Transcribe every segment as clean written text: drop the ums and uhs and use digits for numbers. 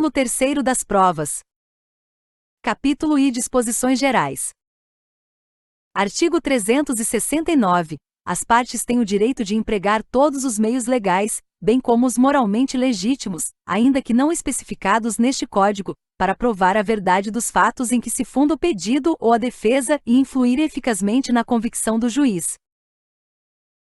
Capítulo 3º das provas. Capítulo I. Disposições gerais. Artigo 369. As partes têm o direito de empregar todos os meios legais, bem como os moralmente legítimos, ainda que não especificados neste Código, para provar a verdade dos fatos em que se funda o pedido ou a defesa e influir eficazmente na convicção do juiz.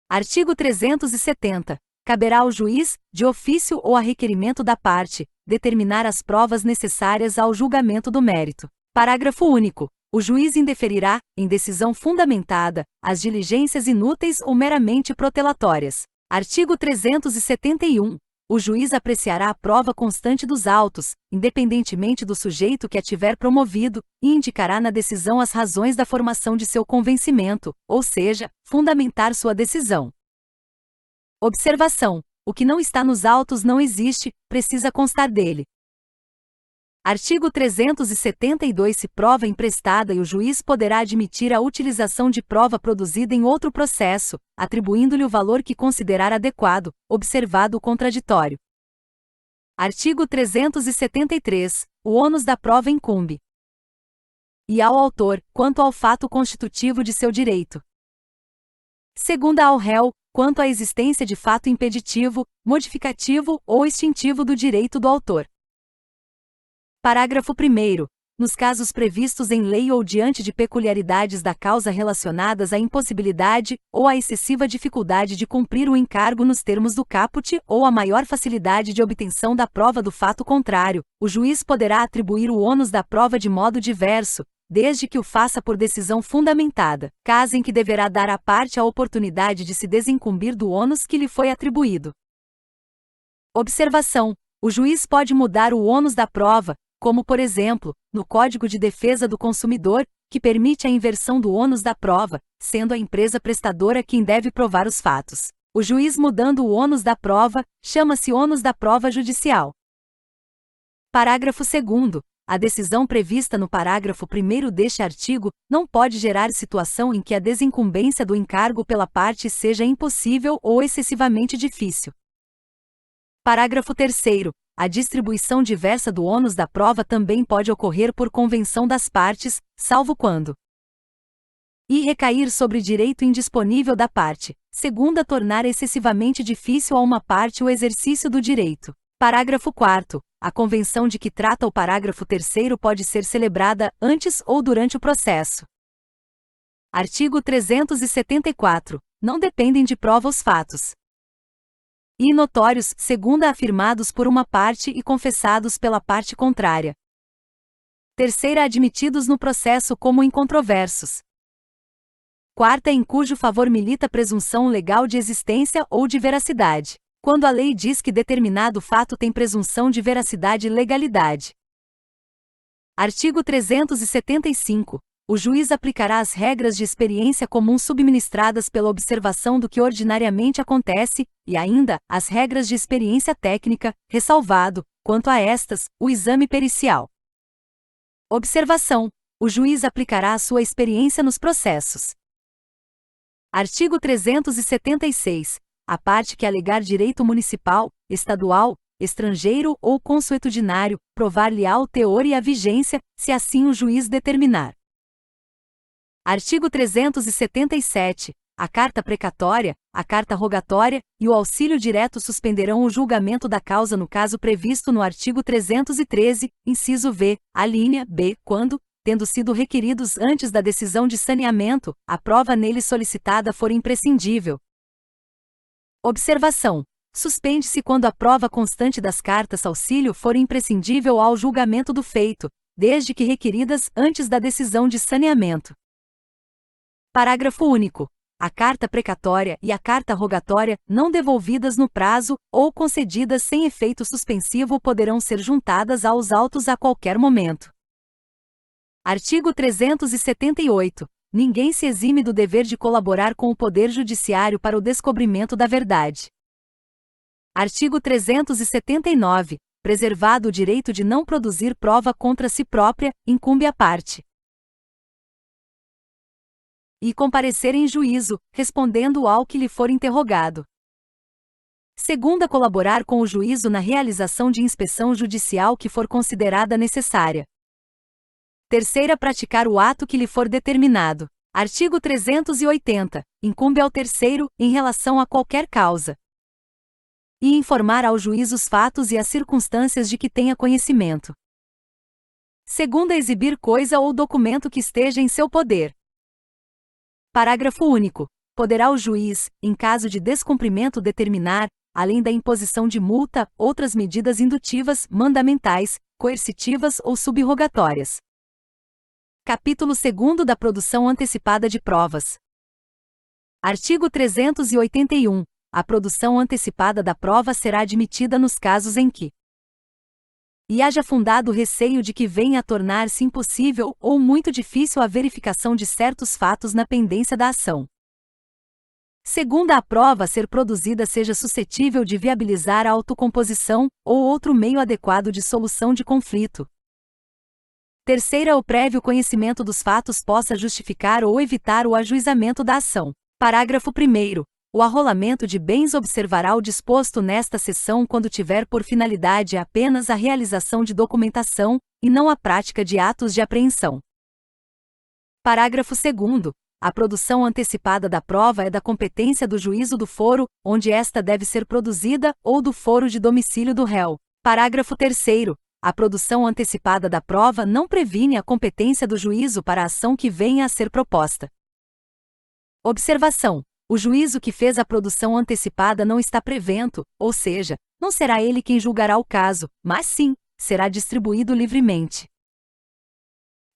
Artigo 370. Caberá ao juiz, de ofício ou a requerimento da parte, determinar as provas necessárias ao julgamento do mérito. Parágrafo único. O juiz indeferirá, em decisão fundamentada, as diligências inúteis ou meramente protelatórias. Artigo 371. O juiz apreciará a prova constante dos autos, independentemente do sujeito que a tiver promovido, e indicará na decisão as razões da formação de seu convencimento, ou seja, fundamentar sua decisão. Observação: o que não está nos autos não existe, precisa constar dele. Artigo 372. Se prova emprestada e o juiz poderá admitir a utilização de prova produzida em outro processo, atribuindo-lhe o valor que considerar adequado, observado o contraditório. Artigo 373. O ônus da prova incumbe e ao autor, quanto ao fato constitutivo de seu direito. Segunda ao réu, quanto à existência de fato impeditivo, modificativo ou extintivo do direito do autor. Parágrafo 1º. Nos casos previstos em lei ou diante de peculiaridades da causa relacionadas à impossibilidade ou à excessiva dificuldade de cumprir o encargo nos termos do caput ou à maior facilidade de obtenção da prova do fato contrário, o juiz poderá atribuir o ônus da prova de modo diverso, desde que o faça por decisão fundamentada, caso em que deverá dar à parte a oportunidade de se desincumbir do ônus que lhe foi atribuído. Observação: o juiz pode mudar o ônus da prova, como por exemplo, no Código de Defesa do Consumidor, que permite a inversão do ônus da prova, sendo a empresa prestadora quem deve provar os fatos. O juiz mudando o ônus da prova, chama-se ônus da prova judicial. Parágrafo 2º. A decisão prevista no parágrafo 1º deste artigo não pode gerar situação em que a desincumbência do encargo pela parte seja impossível ou excessivamente difícil. Parágrafo 3º. A distribuição diversa do ônus da prova também pode ocorrer por convenção das partes, salvo quando e recair sobre direito indisponível da parte, segunda tornar excessivamente difícil a uma parte o exercício do direito. Parágrafo 4º. A convenção de que trata o parágrafo 3º pode ser celebrada antes ou durante o processo. Artigo 374. Não dependem de prova os fatos e notórios, segunda afirmados por uma parte e confessados pela parte contrária. Terceira admitidos no processo como incontroversos. Quarta em cujo favor milita presunção legal de existência ou de veracidade, quando a lei diz que determinado fato tem presunção de veracidade e legalidade. Artigo 375. O juiz aplicará as regras de experiência comum subministradas pela observação do que ordinariamente acontece, e ainda, as regras de experiência técnica, ressalvado, quanto a estas, o exame pericial. Observação: o juiz aplicará a sua experiência nos processos. Artigo 376. A parte que alegar direito municipal, estadual, estrangeiro ou consuetudinário, provar-lhe-á o teor e a vigência, se assim o juiz determinar. Artigo 377. A carta precatória, a carta rogatória e o auxílio direto suspenderão o julgamento da causa no caso previsto no artigo 313, inciso v, alínea b, quando, tendo sido requeridos antes da decisão de saneamento, a prova nele solicitada for imprescindível. Observação: suspende-se quando a prova constante das cartas auxílio for imprescindível ao julgamento do feito, desde que requeridas antes da decisão de saneamento. Parágrafo único. A carta precatória e a carta rogatória, não devolvidas no prazo, ou concedidas sem efeito suspensivo poderão ser juntadas aos autos a qualquer momento. Artigo 378. Ninguém se exime do dever de colaborar com o Poder Judiciário para o descobrimento da verdade. Artigo 379. Preservado o direito de não produzir prova contra si própria, incumbe à parte e comparecer em juízo, respondendo ao que lhe for interrogado. Segunda, colaborar com o juízo na realização de inspeção judicial que for considerada necessária. Terceira, praticar o ato que lhe for determinado. Artigo 380. Incumbe ao terceiro, em relação a qualquer causa, e informar ao juiz os fatos e as circunstâncias de que tenha conhecimento. Segunda, exibir coisa ou documento que esteja em seu poder. Parágrafo único. Poderá o juiz, em caso de descumprimento, determinar, além da imposição de multa, outras medidas indutivas, mandamentais, coercitivas ou subrogatórias. Capítulo 2º da produção antecipada de provas. Artigo 381. A produção antecipada da prova será admitida nos casos em que e haja fundado receio de que venha a tornar-se impossível ou muito difícil a verificação de certos fatos na pendência da ação. Segunda, a prova a ser produzida seja suscetível de viabilizar a autocomposição ou outro meio adequado de solução de conflito. Terceira, o prévio conhecimento dos fatos possa justificar ou evitar o ajuizamento da ação. Parágrafo 1º. O arrolamento de bens observará o disposto nesta seção quando tiver por finalidade apenas a realização de documentação, e não a prática de atos de apreensão. Parágrafo 2º. A produção antecipada da prova é da competência do juízo do foro, onde esta deve ser produzida, ou do foro de domicílio do réu. Parágrafo 3º. A produção antecipada da prova não previne a competência do juízo para a ação que venha a ser proposta. Observação. O juízo que fez a produção antecipada não está prevento, ou seja, não será ele quem julgará o caso, mas sim, será distribuído livremente.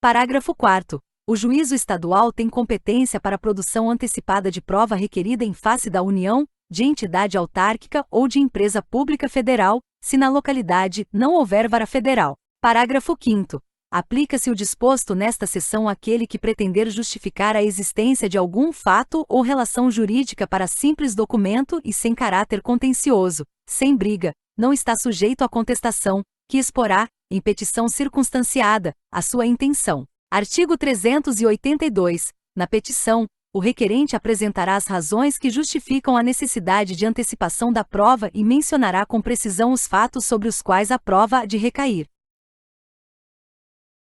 Parágrafo 4º. O juízo estadual tem competência para a produção antecipada de prova requerida em face da União, de entidade autárquica ou de empresa pública federal, se na localidade não houver vara federal. Parágrafo 5º. Aplica-se o disposto nesta seção àquele que pretender justificar a existência de algum fato ou relação jurídica para simples documento e sem caráter contencioso, sem briga, não está sujeito à contestação, que exporá, em petição circunstanciada, a sua intenção. Artigo 382. Na petição, o requerente apresentará as razões que justificam a necessidade de antecipação da prova e mencionará com precisão os fatos sobre os quais a prova há de recair.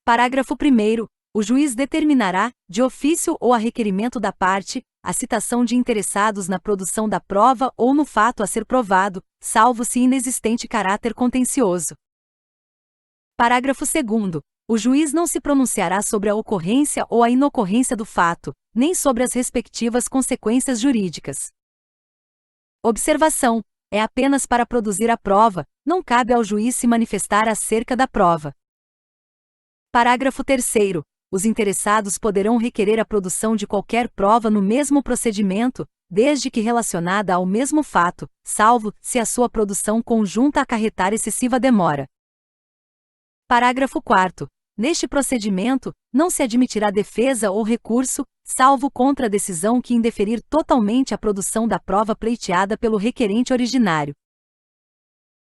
Parágrafo 1º. O juiz determinará, de ofício ou a requerimento da parte, a citação de interessados na produção da prova ou no fato a ser provado, salvo se inexistente caráter contencioso. Parágrafo 2º. O juiz não se pronunciará sobre a ocorrência ou a inocorrência do fato, nem sobre as respectivas consequências jurídicas. Observação. É apenas para produzir a prova, não cabe ao juiz se manifestar acerca da prova. Parágrafo 3º. Os interessados poderão requerer a produção de qualquer prova no mesmo procedimento, desde que relacionada ao mesmo fato, salvo se a sua produção conjunta acarretar excessiva demora. Parágrafo 4º. Neste procedimento, não se admitirá defesa ou recurso, salvo contra a decisão que indeferir totalmente a produção da prova pleiteada pelo requerente originário.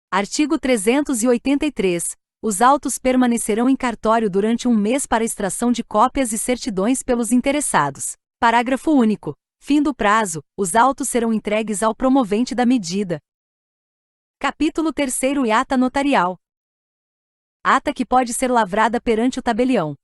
Artigo 383. Os autos permanecerão em cartório durante 1 mês para extração de cópias e certidões pelos interessados. Parágrafo único. Fim do prazo, os autos serão entregues ao promovente da medida. Capítulo 3º e ata notarial. Ata que pode ser lavrada perante o tabelião.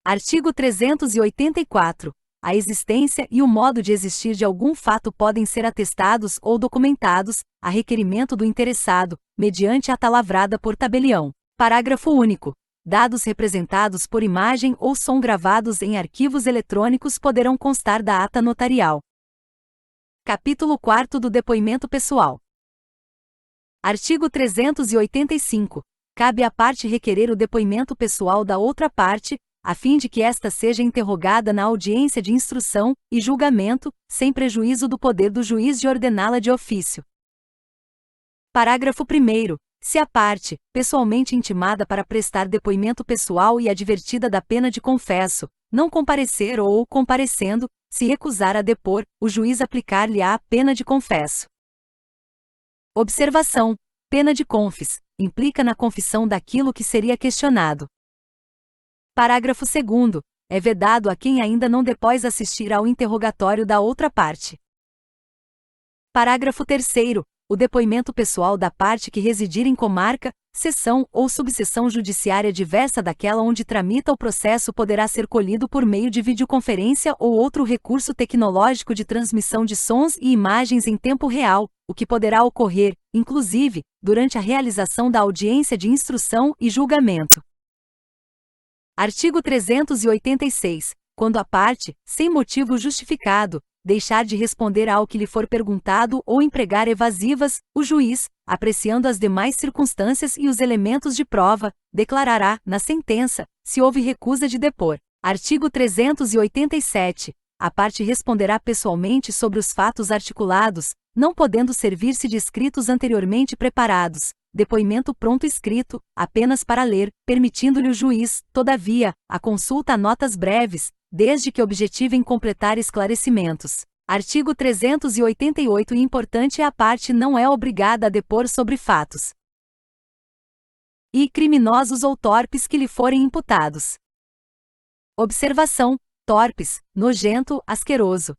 Artigo 384. A existência e o modo de existir de algum fato podem ser atestados ou documentados, a requerimento do interessado, mediante ata lavrada por tabelião. Parágrafo único. Dados representados por imagem ou som gravados em arquivos eletrônicos poderão constar da ata notarial. Capítulo 4º do depoimento pessoal. Artigo 385. Cabe à parte requerer o depoimento pessoal da outra parte, a fim de que esta seja interrogada na audiência de instrução e julgamento, sem prejuízo do poder do juiz de ordená-la de ofício. Parágrafo 1º. Se a parte, pessoalmente intimada para prestar depoimento pessoal e advertida da pena de confesso, não comparecer ou, comparecendo, se recusar a depor, o juiz aplicar-lhe-á a pena de confesso. Observação. Pena de confis. Implica na confissão daquilo que seria questionado. Parágrafo 2º. É vedado a quem ainda não depôs assistir ao interrogatório da outra parte. Parágrafo 3º. o depoimento pessoal da parte que residir em comarca, seção ou subseção judiciária diversa daquela onde tramita o processo poderá ser colhido por meio de videoconferência ou outro recurso tecnológico de transmissão de sons e imagens em tempo real, o que poderá ocorrer, inclusive, durante a realização da audiência de instrução e julgamento. Artigo 386. Quando a parte, sem motivo justificado, deixar de responder ao que lhe for perguntado ou empregar evasivas, o juiz, apreciando as demais circunstâncias e os elementos de prova, declarará, na sentença, se houve recusa de depor. Artigo 387. A parte responderá pessoalmente sobre os fatos articulados, não podendo servir-se de escritos anteriormente preparados, depoimento pronto escrito, apenas para ler, permitindo-lhe o juiz, todavia, a consulta a notas breves, desde que objetivem completar esclarecimentos. Artigo 388. Importante é a parte não é obrigada a depor sobre fatos e criminosos ou torpes que lhe forem imputados. Observação: torpes, nojento, asqueroso.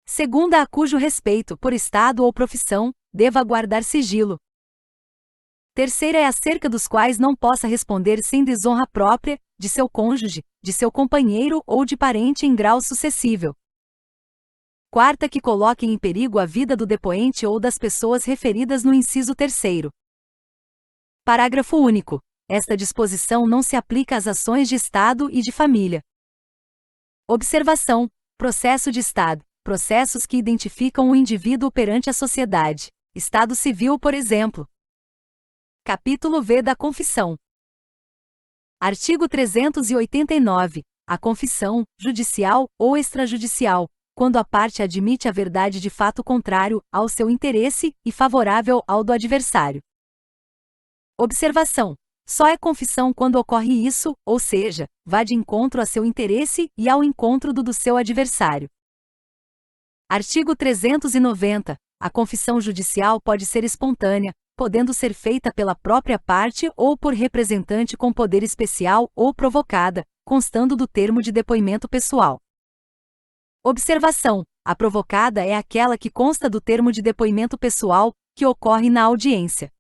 Segunda, a cujo respeito, por estado ou profissão, deva guardar sigilo. Terceira é acerca dos quais não possa responder sem desonra própria, de seu cônjuge, de seu companheiro ou de parente em grau sucessível. Quarta, que coloquem em perigo a vida do depoente ou das pessoas referidas no inciso 3º. Parágrafo único. Esta disposição não se aplica às ações de Estado e de família. Observação: processo de Estado. Processos que identificam o indivíduo perante a sociedade. Estado civil, por exemplo. Capítulo V da Confissão. Artigo 389. A confissão, judicial ou extrajudicial, quando a parte admite a verdade de fato contrário ao seu interesse e favorável ao do adversário. Observação: só é confissão quando ocorre isso, ou seja, vá de encontro a seu interesse e ao encontro do seu adversário. Artigo 390. A confissão judicial pode ser espontânea, podendo ser feita pela própria parte ou por representante com poder especial ou provocada, constando do termo de depoimento pessoal. Observação: a provocada é aquela que consta do termo de depoimento pessoal, que ocorre na audiência.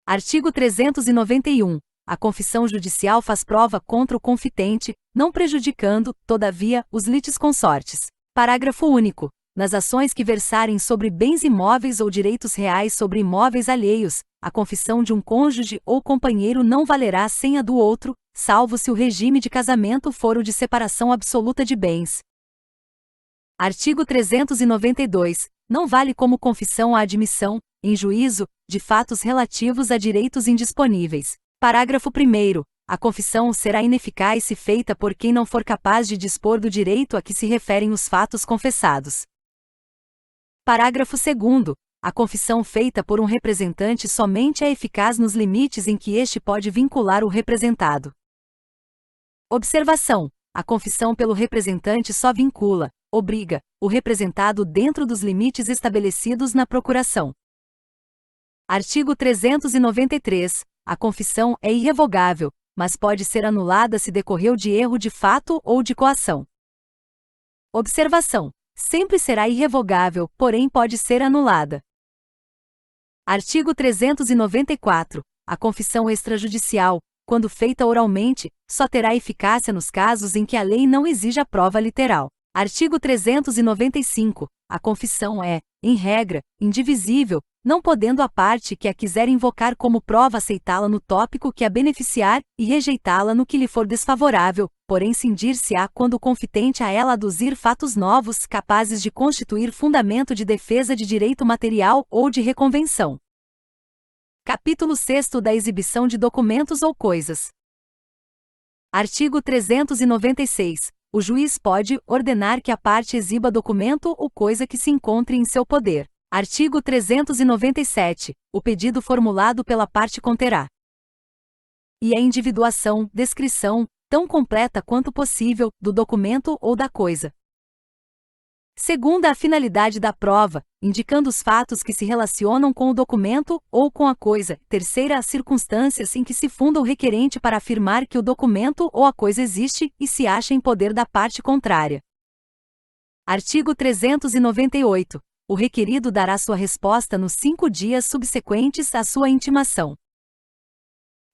Artigo 391. A confissão judicial faz prova contra o confitente, não prejudicando, todavia, os litisconsortes. Parágrafo único. Nas ações que versarem sobre bens imóveis ou direitos reais sobre imóveis alheios, a confissão de um cônjuge ou companheiro não valerá sem a do outro, salvo se o regime de casamento for o de separação absoluta de bens. Artigo 392. Não vale como confissão a admissão, em juízo, de fatos relativos a direitos indisponíveis. Parágrafo 1º. A confissão será ineficaz se feita por quem não for capaz de dispor do direito a que se referem os fatos confessados. Parágrafo 2º. A confissão feita por um representante somente é eficaz nos limites em que este pode vincular o representado. Observação: a confissão pelo representante só vincula, obriga, o representado dentro dos limites estabelecidos na procuração. Artigo 393. A confissão é irrevogável, mas pode ser anulada se decorreu de erro de fato ou de coação. Observação: sempre será irrevogável, porém pode ser anulada. Artigo 394. A confissão extrajudicial, quando feita oralmente, só terá eficácia nos casos em que a lei não exija prova literal. Artigo 395. A confissão é, em regra, indivisível, não podendo a parte que a quiser invocar como prova aceitá-la no tópico que a beneficiar e rejeitá-la no que lhe for desfavorável, porém cindir-se-á quando o confitente a ela aduzir fatos novos capazes de constituir fundamento de defesa de direito material ou de reconvenção. Capítulo 6 da exibição de documentos ou coisas. Artigo 396. O juiz pode ordenar que a parte exiba documento ou coisa que se encontre em seu poder. Artigo 397. O pedido formulado pela parte conterá e a individuação, descrição, tão completa quanto possível, do documento ou da coisa. Segunda, a finalidade da prova, indicando os fatos que se relacionam com o documento ou com a coisa. Terceira, as circunstâncias em que se funda o requerente para afirmar que o documento ou a coisa existe e se acha em poder da parte contrária. Artigo 398. o requerido dará sua resposta nos 5 dias subsequentes à sua intimação.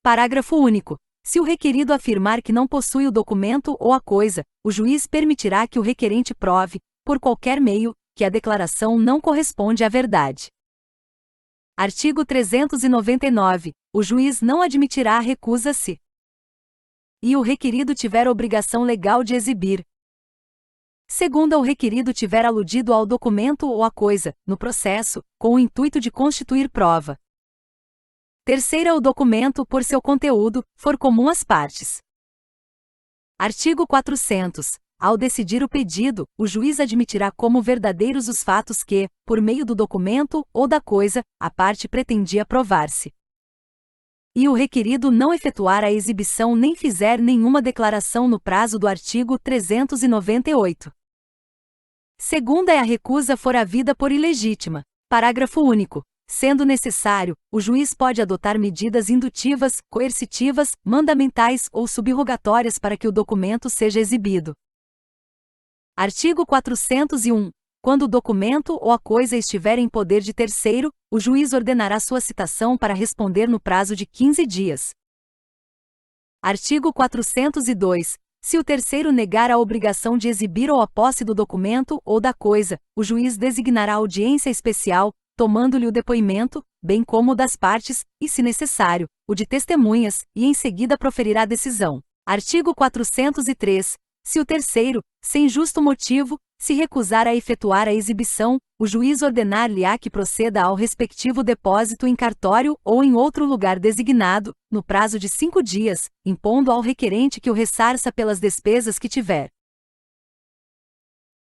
Parágrafo único. Se o requerido afirmar que não possui o documento ou a coisa, o juiz permitirá que o requerente prove, por qualquer meio, que a declaração não corresponde à verdade. Artigo 399. O juiz não admitirá a recusa se o requerido tiver obrigação legal de exibir. Segunda, o requerido tiver aludido ao documento ou à coisa, no processo, com o intuito de constituir prova. Terceira, o documento, por seu conteúdo, for comum às partes. Artigo 400. Ao decidir o pedido, o juiz admitirá como verdadeiros os fatos que, por meio do documento ou da coisa, a parte pretendia provar-se. E o requerido não efetuar a exibição nem fizer nenhuma declaração no prazo do artigo 398. Segunda é a recusa for havida por ilegítima. Parágrafo único. Sendo necessário, o juiz pode adotar medidas indutivas, coercitivas, mandamentais ou subrogatórias para que o documento seja exibido. Artigo 401. Quando o documento ou a coisa estiver em poder de terceiro, o juiz ordenará sua citação para responder no prazo de 15 dias. Artigo 402. Se o terceiro negar a obrigação de exibir ou a posse do documento ou da coisa, o juiz designará audiência especial, tomando-lhe o depoimento, bem como o das partes, e, se necessário, o de testemunhas, e em seguida proferirá a decisão. Artigo 403. Se o terceiro, sem justo motivo, se recusar a efetuar a exibição, o juiz ordenar-lhe-á que proceda ao respectivo depósito em cartório ou em outro lugar designado, no prazo de 5 dias, impondo ao requerente que o ressarça pelas despesas que tiver.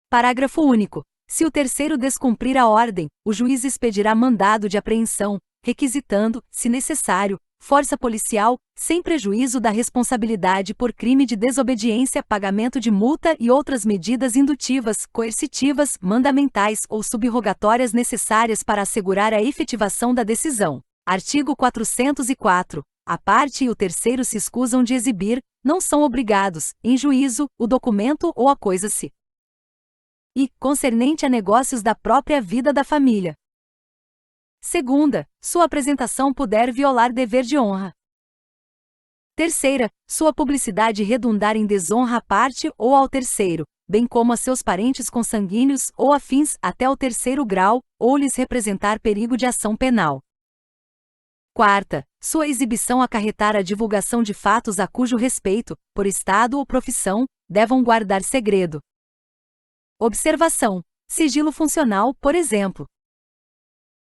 Parágrafo único. Se o terceiro descumprir a ordem, o juiz expedirá mandado de apreensão, requisitando, se necessário, força policial, sem prejuízo da responsabilidade por crime de desobediência, pagamento de multa e outras medidas indutivas, coercitivas, mandamentais ou subrogatórias necessárias para assegurar a efetivação da decisão. Artigo 404. A parte e o terceiro se escusam de exibir, não são obrigados, em juízo, o documento ou a coisa se concernente a negócios da própria vida da família. Segunda, sua apresentação puder violar dever de honra. Terceira, sua publicidade redundar em desonra à parte ou ao terceiro, bem como a seus parentes consanguíneos ou afins até o terceiro grau, ou lhes representar perigo de ação penal. Quarta, sua exibição acarretar a divulgação de fatos a cujo respeito, por estado ou profissão, devam guardar segredo. Observação: sigilo funcional, por exemplo.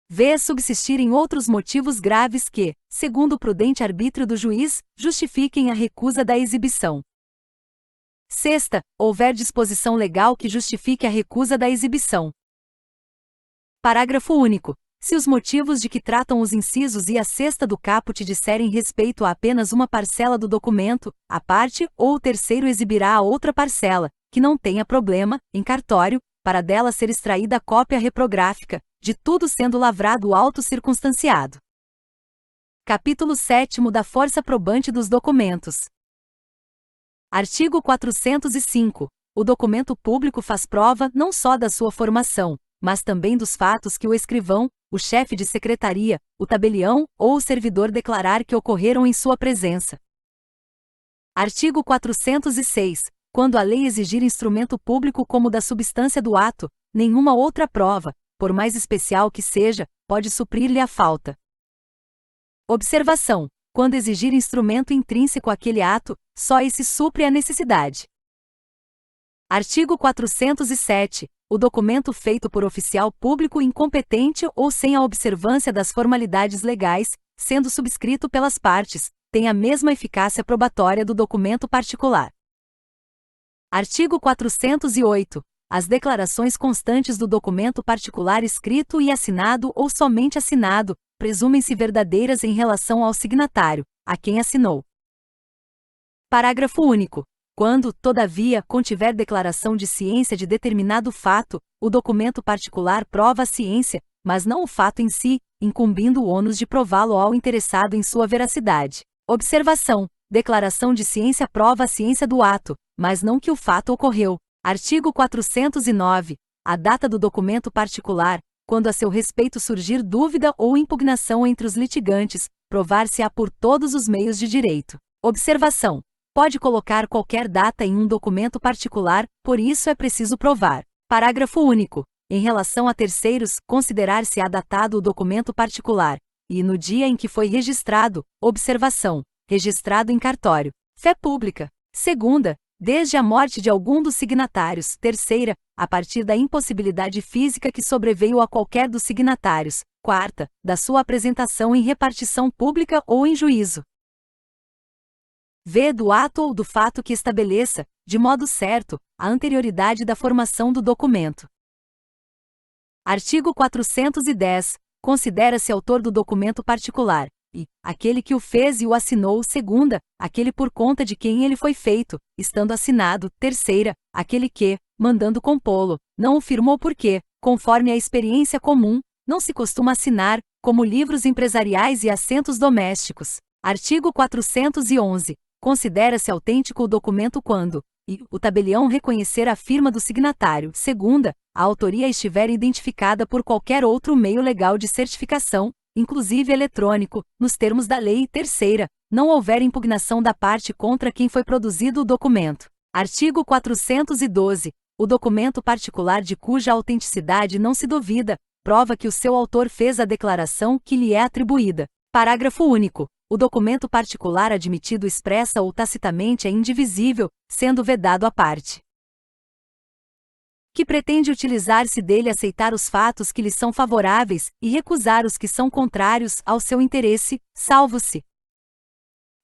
Vê subsistirem outros motivos graves que, segundo o prudente arbítrio do juiz, justifiquem a recusa da exibição. Sexta, houver disposição legal que justifique a recusa da exibição. Parágrafo único. Se os motivos de que tratam os incisos e a sexta do caput disserem respeito a apenas uma parcela do documento, a parte ou o terceiro exibirá a outra parcela, que não tenha problema, em cartório, para dela ser extraída a cópia reprográfica, de tudo sendo lavrado o auto circunstanciado. Capítulo 7 da força probante dos documentos. Artigo 405. O documento público faz prova não só da sua formação, mas também dos fatos que o escrivão, o chefe de secretaria, o tabelião ou o servidor declarar que ocorreram em sua presença. Artigo 406. Quando a lei exigir instrumento público como da substância do ato, nenhuma outra prova, por mais especial que seja, pode suprir-lhe a falta. Observação: quando exigir instrumento intrínseco àquele ato, só esse supre a necessidade. Artigo 407. O documento feito por oficial público incompetente ou sem a observância das formalidades legais, sendo subscrito pelas partes, tem a mesma eficácia probatória do documento particular. Artigo 408. As declarações constantes do documento particular escrito e assinado ou somente assinado, presumem-se verdadeiras em relação ao signatário, a quem assinou. Parágrafo único. Quando, todavia, contiver declaração de ciência de determinado fato, o documento particular prova a ciência, mas não o fato em si, incumbindo o ônus de prová-lo ao interessado em sua veracidade. Observação: declaração de ciência prova a ciência do ato, mas não que o fato ocorreu. Artigo 409. A data do documento particular, quando a seu respeito surgir dúvida ou impugnação entre os litigantes, provar-se-á por todos os meios de direito. Observação: pode colocar qualquer data em um documento particular, por isso é preciso provar. Parágrafo único. Em relação a terceiros, considerar-se-á datado o documento particular, e no dia em que foi registrado. Observação: registrado em cartório. Fé pública. Segunda, desde a morte de algum dos signatários. Terceira, a partir da impossibilidade física que sobreveio a qualquer dos signatários. Quarta, da sua apresentação em repartição pública ou em juízo. V. Do ato ou do fato que estabeleça, de modo certo, a anterioridade da formação do documento. Artigo 410. Considera-se autor do documento particular, e, aquele que o fez e o assinou. Segunda, aquele por conta de quem ele foi feito, estando assinado. Terceira, aquele que, mandando compô-lo, não o firmou porque, conforme a experiência comum, não se costuma assinar, como livros empresariais e assentos domésticos. Artigo 411. Considera-se autêntico o documento quando, e, o tabelião reconhecer a firma do signatário. Segunda, a autoria estiver identificada por qualquer outro meio legal de certificação, inclusive eletrônico, nos termos da lei. Terceira, não houver impugnação da parte contra quem foi produzido o documento. Artigo 412. O documento particular de cuja autenticidade não se duvida, prova que o seu autor fez a declaração que lhe é atribuída. Parágrafo único. O documento particular admitido expressa ou tacitamente é indivisível, sendo vedado à parte que pretende utilizar-se dele aceitar os fatos que lhe são favoráveis e recusar os que são contrários ao seu interesse, salvo-se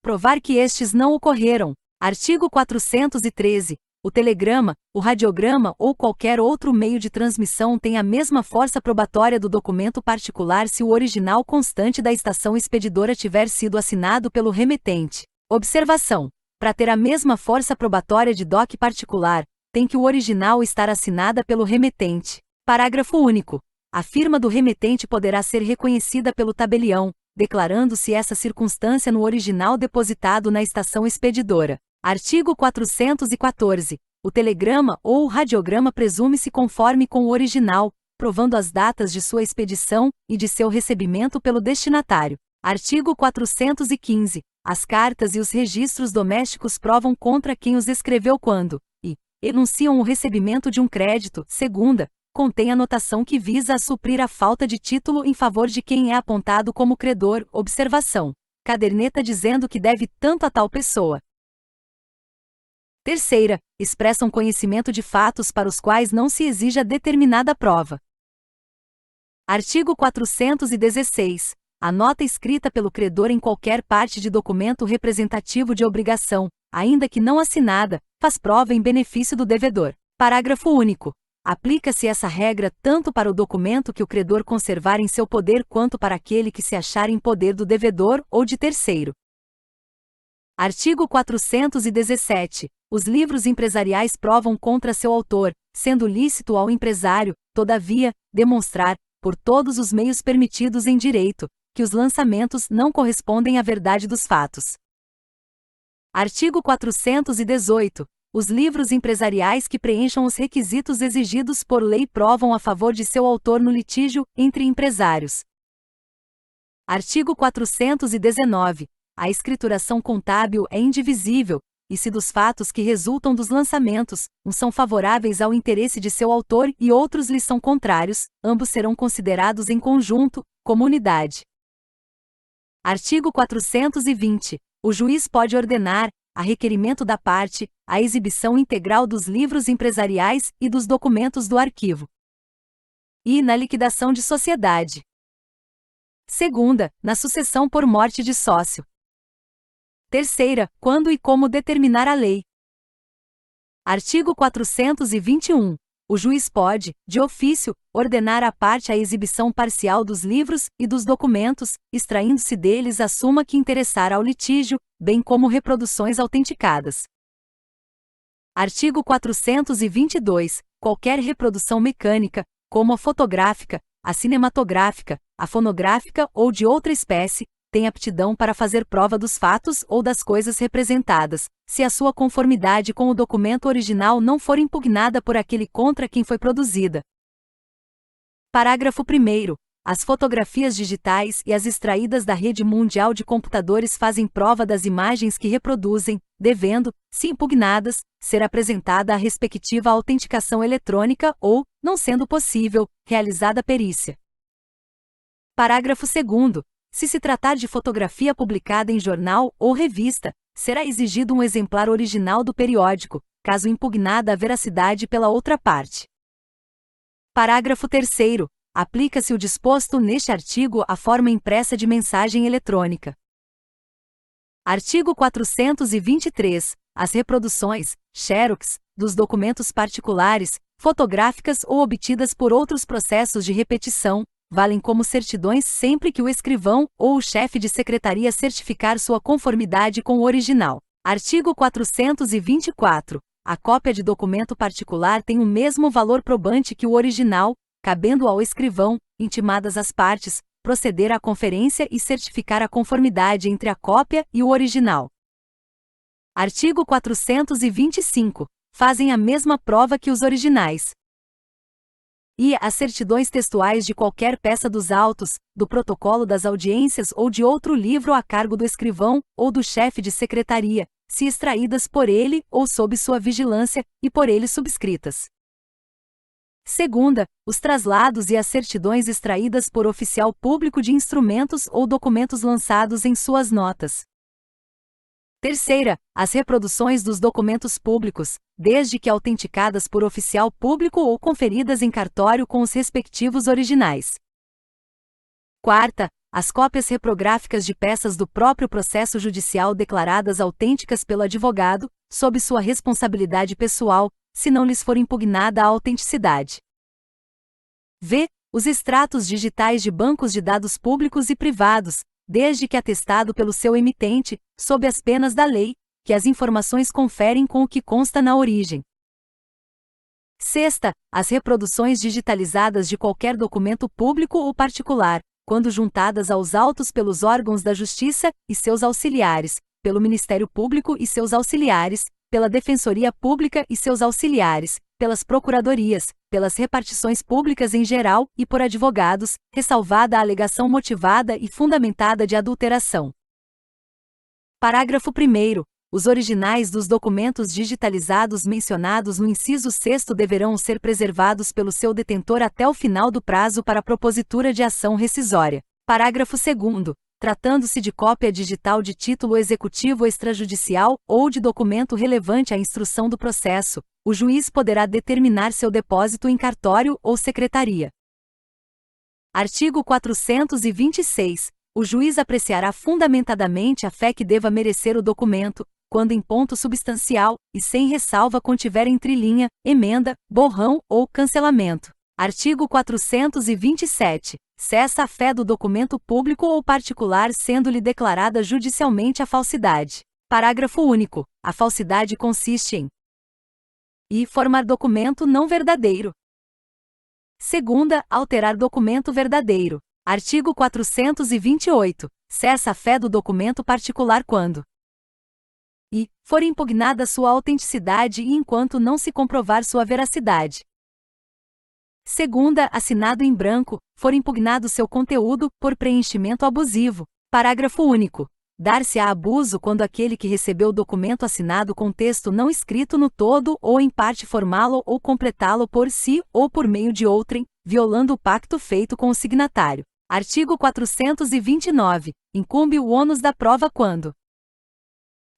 provar que estes não ocorreram. Artigo 413. O telegrama, o radiograma ou qualquer outro meio de transmissão tem a mesma força probatória do documento particular se o original constante da estação expedidora tiver sido assinado pelo remetente. Observação: para ter a mesma força probatória de doc particular, tem que o original estar assinada pelo remetente. Parágrafo único. A firma do remetente poderá ser reconhecida pelo tabelião, declarando-se essa circunstância no original depositado na estação expedidora. Artigo 414. O telegrama ou o radiograma presume-se conforme com o original, provando as datas de sua expedição e de seu recebimento pelo destinatário. Artigo 415. As cartas e os registros domésticos provam contra quem os escreveu quando, e, enunciam o recebimento de um crédito. Segunda, contém anotação que visa a suprir a falta de título em favor de quem é apontado como credor. Observação: caderneta dizendo que deve tanto a tal pessoa. Terceira, expressam conhecimento de fatos para os quais não se exija determinada prova. Artigo 416. A nota escrita pelo credor em qualquer parte de documento representativo de obrigação, ainda que não assinada, faz prova em benefício do devedor. Parágrafo único. Aplica-se essa regra tanto para o documento que o credor conservar em seu poder quanto para aquele que se achar em poder do devedor ou de terceiro. Artigo 417. Os livros empresariais provam contra seu autor, sendo lícito ao empresário, todavia, demonstrar, por todos os meios permitidos em direito, que os lançamentos não correspondem à verdade dos fatos. Artigo 418. Os livros empresariais que preencham os requisitos exigidos por lei provam a favor de seu autor no litígio entre empresários. Artigo 419. A escrituração contábil é indivisível, e se dos fatos que resultam dos lançamentos, uns são favoráveis ao interesse de seu autor e outros lhe são contrários, ambos serão considerados em conjunto, como unidade. Artigo 420. O juiz pode ordenar, a requerimento da parte, a exibição integral dos livros empresariais e dos documentos do arquivo. E na liquidação de sociedade. Segunda, na sucessão por morte de sócio. Terceira, quando e como determinar a lei. Artigo 421. O juiz pode, de ofício, ordenar à parte a exibição parcial dos livros e dos documentos, extraindo-se deles a suma que interessar ao litígio, bem como reproduções autenticadas. Artigo 422. Qualquer reprodução mecânica, como a fotográfica, a cinematográfica, a fonográfica ou de outra espécie, tem aptidão para fazer prova dos fatos ou das coisas representadas, se a sua conformidade com o documento original não for impugnada por aquele contra quem foi produzida. Parágrafo 1º. As fotografias digitais e as extraídas da rede mundial de computadores fazem prova das imagens que reproduzem, devendo, se impugnadas, ser apresentada a respectiva autenticação eletrônica ou, não sendo possível, realizada perícia. Parágrafo 2º. Se tratar de fotografia publicada em jornal ou revista, será exigido um exemplar original do periódico, caso impugnada a veracidade pela outra parte. Parágrafo 3º. Aplica-se o disposto neste artigo à forma impressa de mensagem eletrônica. Artigo 423. As reproduções, xerox, dos documentos particulares, fotográficas ou obtidas por outros processos de repetição, valem como certidões sempre que o escrivão ou o chefe de secretaria certificar sua conformidade com o original. Artigo 424. A cópia de documento particular tem o mesmo valor probante que o original, cabendo ao escrivão, intimadas as partes, proceder à conferência e certificar a conformidade entre a cópia e o original. Artigo 425. Fazem a mesma prova que os originais. E as certidões textuais de qualquer peça dos autos, do protocolo das audiências ou de outro livro a cargo do escrivão ou do chefe de secretaria, se extraídas por ele ou sob sua vigilância, e por ele subscritas. Segunda, os traslados e as certidões extraídas por oficial público de instrumentos ou documentos lançados em suas notas. Terceira, as reproduções dos documentos públicos, desde que autenticadas por oficial público ou conferidas em cartório com os respectivos originais. Quarta, as cópias reprográficas de peças do próprio processo judicial declaradas autênticas pelo advogado, sob sua responsabilidade pessoal, se não lhes for impugnada a autenticidade. V. Os extratos digitais de bancos de dados públicos e privados, desde que atestado pelo seu emitente, sob as penas da lei, que as informações conferem com o que consta na origem. Sexta, as reproduções digitalizadas de qualquer documento público ou particular, quando juntadas aos autos pelos órgãos da Justiça e seus auxiliares, pelo Ministério Público e seus auxiliares, pela Defensoria Pública e seus auxiliares, pelas procuradorias, pelas repartições públicas em geral e por advogados, ressalvada a alegação motivada e fundamentada de adulteração. Parágrafo 1º. Os originais dos documentos digitalizados mencionados no inciso 6º deverão ser preservados pelo seu detentor até o final do prazo para propositura de ação rescisória. Parágrafo 2º. Tratando-se de cópia digital de título executivo extrajudicial ou de documento relevante à instrução do processo, o juiz poderá determinar seu depósito em cartório ou secretaria. Artigo 426. O juiz apreciará fundamentadamente a fé que deva merecer o documento, quando em ponto substancial, e sem ressalva contiver entrelinha, emenda, borrão ou cancelamento. Artigo 427. Cessa a fé do documento público ou particular sendo-lhe declarada judicialmente a falsidade. Parágrafo único. A falsidade consiste em e formar documento não verdadeiro. Segunda, alterar documento verdadeiro. Artigo 428. Cessa a fé do documento particular quando e for impugnada sua autenticidade e enquanto não se comprovar sua veracidade. Segunda, assinado em branco, for impugnado seu conteúdo, por preenchimento abusivo. Parágrafo único. Dar-se-á abuso quando aquele que recebeu o documento assinado com texto não escrito no todo ou em parte formá-lo ou completá-lo por si ou por meio de outrem, violando o pacto feito com o signatário. Artigo 429. Incumbe o ônus da prova quando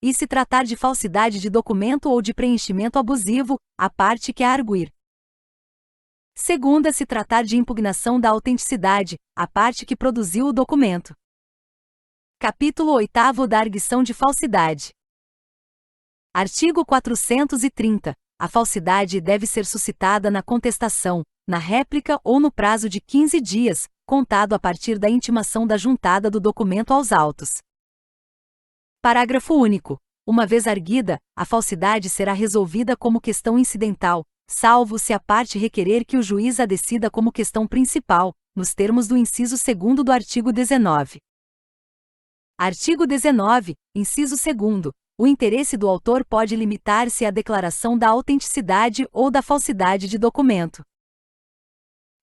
e se tratar de falsidade de documento ou de preenchimento abusivo, a parte que a arguir. Segunda, se tratar de impugnação da autenticidade, a parte que produziu o documento. Capítulo 8º da arguição de falsidade. Artigo 430. A falsidade deve ser suscitada na contestação, na réplica ou no prazo de 15 dias, contado a partir da intimação da juntada do documento aos autos. Parágrafo único. Uma vez arguida, a falsidade será resolvida como questão incidental, salvo se a parte requerer que o juiz a decida como questão principal, nos termos do inciso 2º do artigo 19. Artigo 19, inciso 2º. O interesse do autor pode limitar-se à declaração da autenticidade ou da falsidade de documento.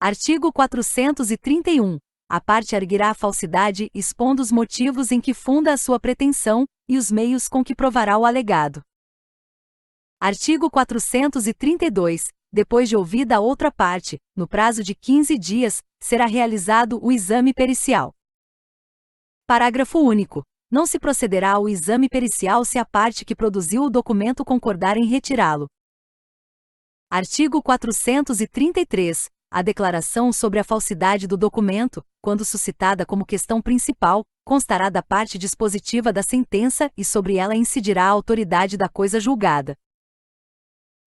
Artigo 431. A parte arguirá a falsidade expondo os motivos em que funda a sua pretensão, e os meios com que provará o alegado. Artigo 432. Depois de ouvida a outra parte, no prazo de 15 dias, será realizado o exame pericial. Parágrafo único. Não se procederá ao exame pericial se a parte que produziu o documento concordar em retirá-lo. Artigo 433. A declaração sobre a falsidade do documento, quando suscitada como questão principal, constará da parte dispositiva da sentença e sobre ela incidirá a autoridade da coisa julgada.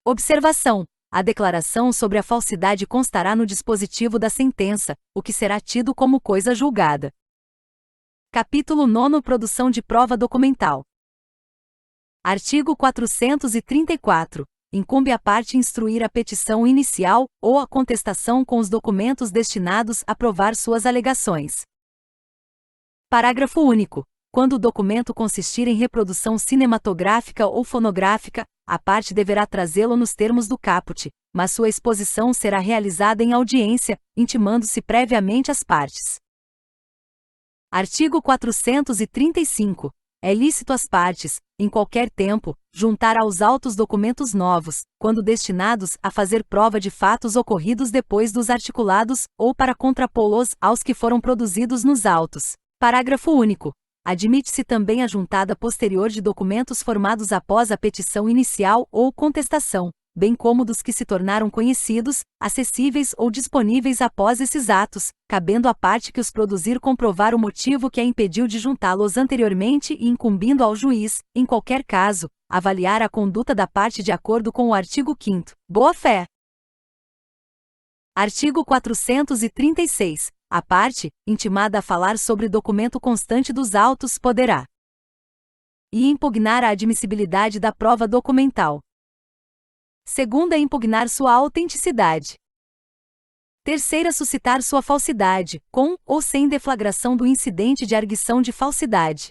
Observação: a declaração sobre a falsidade constará no dispositivo da sentença, o que será tido como coisa julgada. Capítulo 9. Produção de prova documental. Artigo 434. Incumbe à parte instruir a petição inicial ou a contestação com os documentos destinados a provar suas alegações. Parágrafo único. Quando o documento consistir em reprodução cinematográfica ou fonográfica, a parte deverá trazê-lo nos termos do caput, mas sua exposição será realizada em audiência, intimando-se previamente às partes. Artigo 435. É lícito às partes, em qualquer tempo, juntar aos autos documentos novos, quando destinados a fazer prova de fatos ocorridos depois dos articulados, ou para contrapô-los aos que foram produzidos nos autos. Parágrafo único. Admite-se também a juntada posterior de documentos formados após a petição inicial ou contestação, bem como dos que se tornaram conhecidos, acessíveis ou disponíveis após esses atos, cabendo à parte que os produzir comprovar o motivo que a impediu de juntá-los anteriormente e incumbindo ao juiz, em qualquer caso, avaliar a conduta da parte de acordo com o artigo 5º, boa-fé. Artigo 436. A parte, intimada a falar sobre documento constante dos autos, poderá e impugnar a admissibilidade da prova documental. Segunda, impugnar sua autenticidade. Terceira, suscitar sua falsidade, com ou sem deflagração do incidente de arguição de falsidade.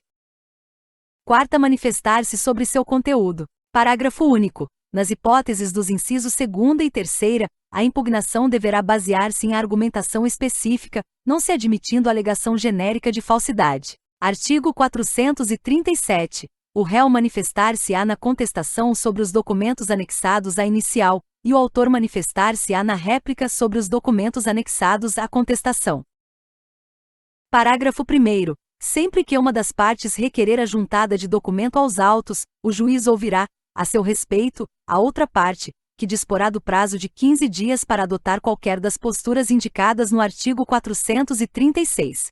Quarta, manifestar-se sobre seu conteúdo. Parágrafo único. Nas hipóteses dos incisos 2ª e 3ª, a impugnação deverá basear-se em argumentação específica, não se admitindo alegação genérica de falsidade. Artigo 437. O réu manifestar-se-á na contestação sobre os documentos anexados à inicial, e o autor manifestar-se-á na réplica sobre os documentos anexados à contestação. Parágrafo 1º. Sempre que uma das partes requerer a juntada de documento aos autos, o juiz ouvirá, a seu respeito, a outra parte, que disporá do prazo de 15 dias para adotar qualquer das posturas indicadas no artigo 436.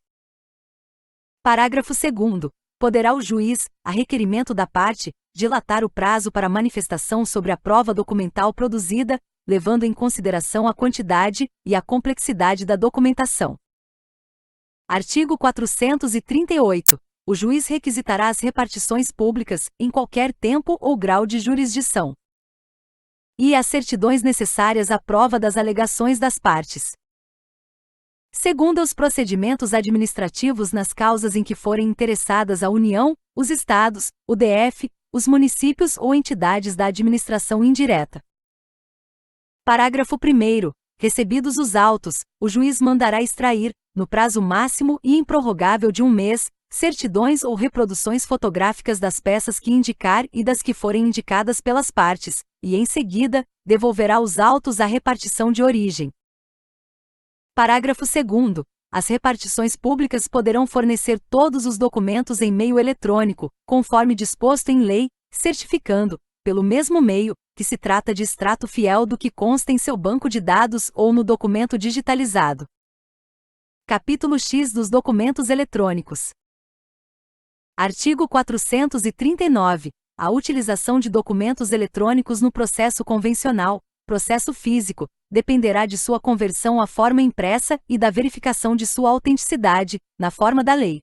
Parágrafo 2º. Poderá o juiz, a requerimento da parte, dilatar o prazo para manifestação sobre a prova documental produzida, levando em consideração a quantidade e a complexidade da documentação. Artigo 438. O juiz requisitará as repartições públicas, em qualquer tempo ou grau de jurisdição, e as certidões necessárias à prova das alegações das partes. Segundo os procedimentos administrativos nas causas em que forem interessadas a União, os Estados, o DF, os municípios ou entidades da administração indireta. Parágrafo 1º. Recebidos os autos, o juiz mandará extrair, no prazo máximo e improrrogável de 1 mês, certidões ou reproduções fotográficas das peças que indicar e das que forem indicadas pelas partes, e, em seguida, devolverá os autos à repartição de origem. Parágrafo 2º. As repartições públicas poderão fornecer todos os documentos em meio eletrônico, conforme disposto em lei, certificando, pelo mesmo meio, que se trata de extrato fiel do que consta em seu banco de dados ou no documento digitalizado. Capítulo X dos documentos eletrônicos. Artigo 439. A utilização de documentos eletrônicos no processo convencional, processo físico, dependerá de sua conversão à forma impressa e da verificação de sua autenticidade, na forma da lei.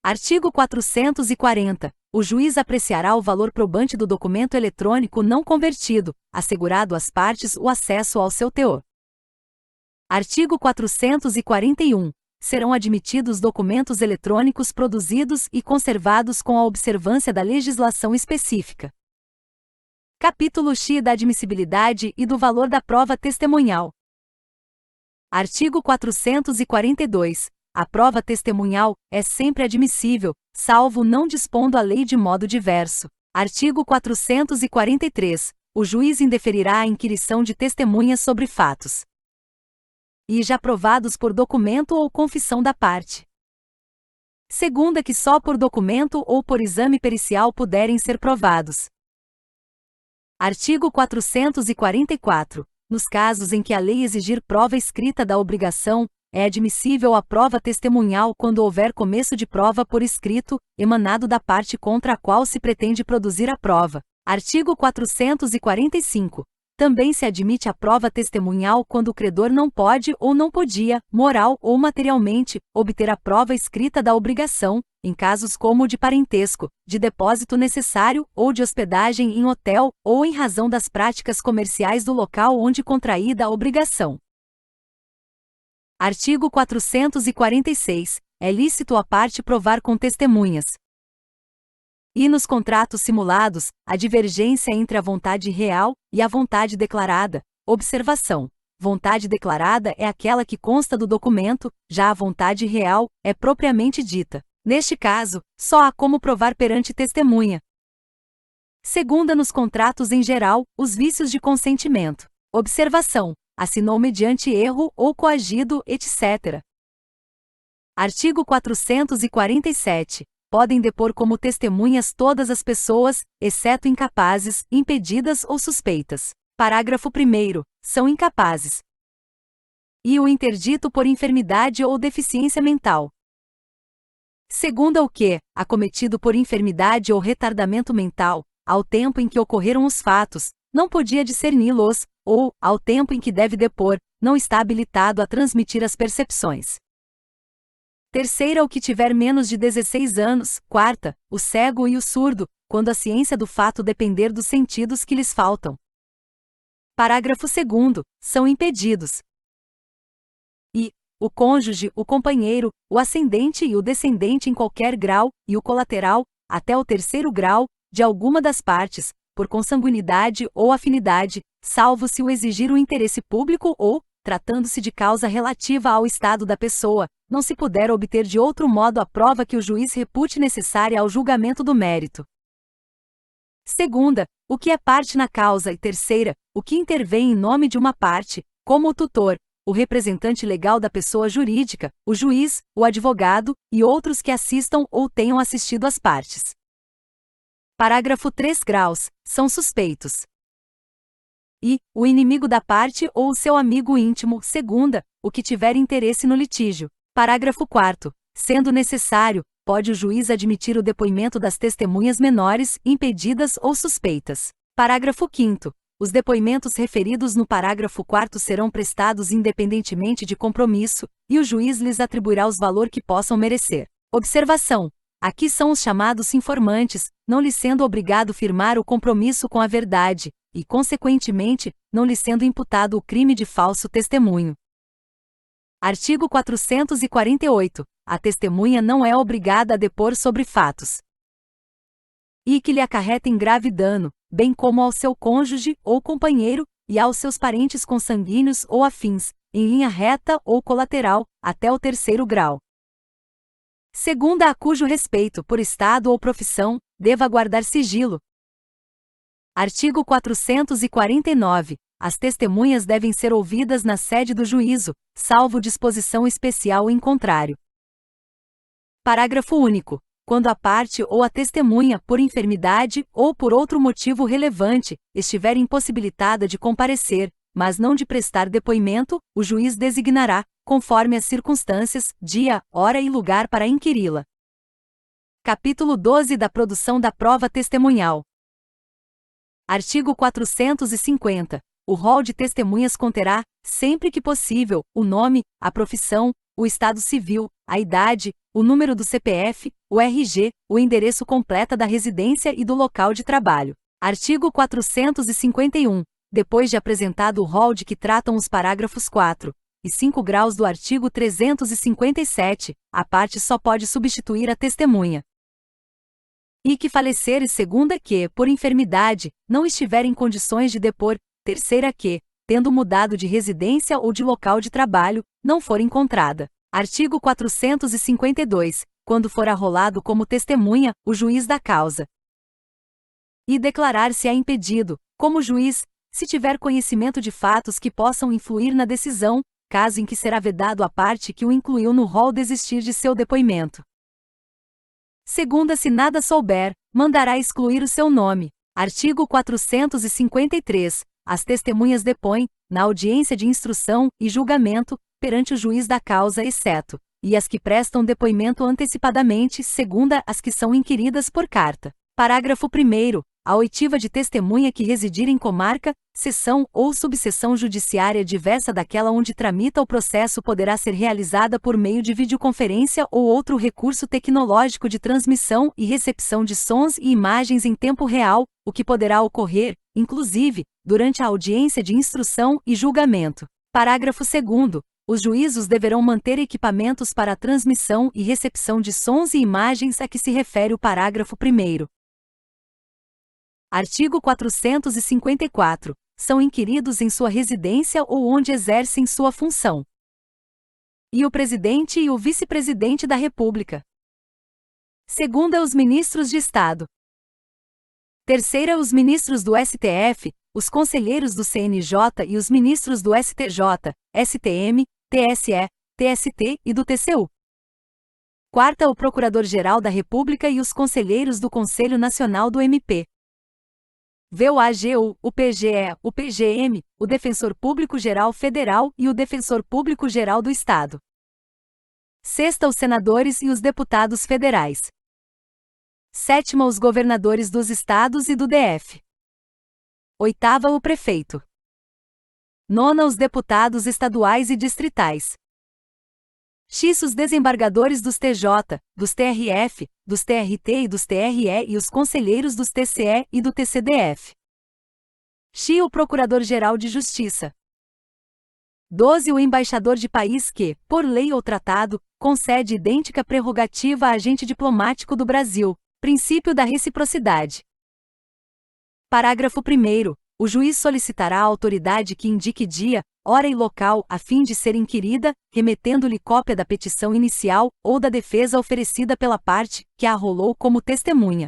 Artigo 440. O juiz apreciará o valor probante do documento eletrônico não convertido, assegurado às partes o acesso ao seu teor. Artigo 441. Serão admitidos documentos eletrônicos produzidos e conservados com a observância da legislação específica. Capítulo X da admissibilidade e do valor da prova testemunhal. Artigo 442. A prova testemunhal é sempre admissível, salvo não dispondo a lei de modo diverso. Artigo 443. O juiz indeferirá a inquirição de testemunhas sobre fatos e já provados por documento ou confissão da parte. Segunda, que só por documento ou por exame pericial puderem ser provados. Artigo 444. Nos casos em que a lei exigir prova escrita da obrigação, é admissível a prova testemunhal quando houver começo de prova por escrito, emanado da parte contra a qual se pretende produzir a prova. Artigo 445. Também se admite a prova testemunhal quando o credor não pode ou não podia, moral ou materialmente, obter a prova escrita da obrigação, em casos como o de parentesco, de depósito necessário ou de hospedagem em hotel, ou em razão das práticas comerciais do local onde contraída a obrigação. Artigo 446. É lícito à parte provar com testemunhas. E nos contratos simulados, a divergência entre a vontade real e a vontade declarada. Observação: vontade declarada é aquela que consta do documento, já a vontade real é propriamente dita. Neste caso, só há como provar perante testemunha. Segunda, nos contratos em geral, os vícios de consentimento. Observação: assinou mediante erro ou coagido, etc. Artigo 447. Podem depor como testemunhas todas as pessoas, exceto incapazes, impedidas ou suspeitas. Parágrafo 1º. São incapazes. E o interdito por enfermidade ou deficiência mental. Segunda, o que, acometido por enfermidade ou retardamento mental, ao tempo em que ocorreram os fatos, não podia discerni-los, ou, ao tempo em que deve depor, não está habilitado a transmitir as percepções. Terceira, o que tiver menos de 16 anos. Quarta, o cego e o surdo, quando a ciência do fato depender dos sentidos que lhes faltam. Parágrafo 2º. São impedidos. E o cônjuge, o companheiro, o ascendente e o descendente em qualquer grau, e o colateral, até o 3º grau, de alguma das partes, por consanguinidade ou afinidade, salvo se o exigir o interesse público ou, tratando-se de causa relativa ao estado da pessoa, não se puder obter de outro modo a prova que o juiz repute necessária ao julgamento do mérito. Segunda, o que é parte na causa, e terceira, o que intervém em nome de uma parte, como o tutor, o representante legal da pessoa jurídica, o juiz, o advogado, e outros que assistam ou tenham assistido às partes. Parágrafo 3 graus, são suspeitos. E o inimigo da parte ou o seu amigo íntimo. Segunda, o que tiver interesse no litígio. Parágrafo 4º. Sendo necessário, pode o juiz admitir o depoimento das testemunhas menores, impedidas ou suspeitas. Parágrafo 5º. Os depoimentos referidos no parágrafo 4º serão prestados independentemente de compromisso, e o juiz lhes atribuirá os valor que possam merecer. Observação: aqui são os chamados informantes, não lhes sendo obrigado firmar o compromisso com a verdade, e, consequentemente, não lhe sendo imputado o crime de falso testemunho. Artigo 448. A testemunha não é obrigada a depor sobre fatos e que lhe acarretem grave dano, bem como ao seu cônjuge ou companheiro, e aos seus parentes consanguíneos ou afins, em linha reta ou colateral, até o 3º grau. Segunda, a cujo respeito, por estado ou profissão, deva guardar sigilo. Artigo 449. As testemunhas devem ser ouvidas na sede do juízo, salvo disposição especial em contrário. Parágrafo único. Quando a parte ou a testemunha, por enfermidade ou por outro motivo relevante, estiver impossibilitada de comparecer, mas não de prestar depoimento, o juiz designará, conforme as circunstâncias, dia, hora e lugar para inquiri-la. Capítulo 12 da produção da prova testemunhal. Artigo 450. O rol de testemunhas conterá, sempre que possível, o nome, a profissão, o estado civil, a idade, o número do CPF, o RG, o endereço completo da residência e do local de trabalho. Artigo 451. Depois de apresentado o rol de que tratam os parágrafos 4 e 5 graus do artigo 357, a parte só pode substituir a testemunha. E que falecer, e segunda que, por enfermidade, não estiver em condições de depor, terceira que, tendo mudado de residência ou de local de trabalho, não for encontrada. Artigo 452. Quando for arrolado como testemunha, o juiz da causa e declarar-se-á impedido, como juiz, se tiver conhecimento de fatos que possam influir na decisão, caso em que será vedado à parte que o incluiu no rol desistir de seu depoimento. Segunda, se nada souber, mandará excluir o seu nome. Artigo 453. As testemunhas depõem, na audiência de instrução e julgamento, perante o juiz da causa exceto, e as que prestam depoimento antecipadamente, segunda as que são inquiridas por carta. Parágrafo 1º. A oitiva de testemunha que residir em comarca, seção ou subseção judiciária diversa daquela onde tramita o processo poderá ser realizada por meio de videoconferência ou outro recurso tecnológico de transmissão e recepção de sons e imagens em tempo real, o que poderá ocorrer, inclusive, durante a audiência de instrução e julgamento. Parágrafo 2º. Os juízos deverão manter equipamentos para a transmissão e recepção de sons e imagens a que se refere o parágrafo 1º. Artigo 454. São inquiridos em sua residência ou onde exercem sua função. E o Presidente e o Vice-Presidente da República. Segunda, os ministros de Estado. Terceira, os ministros do STF, os conselheiros do CNJ e os ministros do STJ, STM, TSE, TST e do TCU. Quarta, o Procurador-Geral da República e os conselheiros do Conselho Nacional do MP. O AGU, o PGE, o PGM, o Defensor Público-Geral Federal e o Defensor Público-Geral do Estado. Sexta, os senadores e os deputados federais. Sétima, os governadores dos estados e do DF. Oitava, o prefeito. Nona, os deputados estaduais e distritais. X, os desembargadores dos TJ, dos TRF, dos TRT e dos TRE e os conselheiros dos TCE e do TCDF. X, o Procurador-Geral de Justiça. 12, o embaixador de país que, por lei ou tratado, concede idêntica prerrogativa a agente diplomático do Brasil, princípio da reciprocidade. Parágrafo 1º. O juiz solicitará à autoridade que indique dia, hora e local, a fim de ser inquirida, remetendo-lhe cópia da petição inicial ou da defesa oferecida pela parte que a arrolou como testemunha.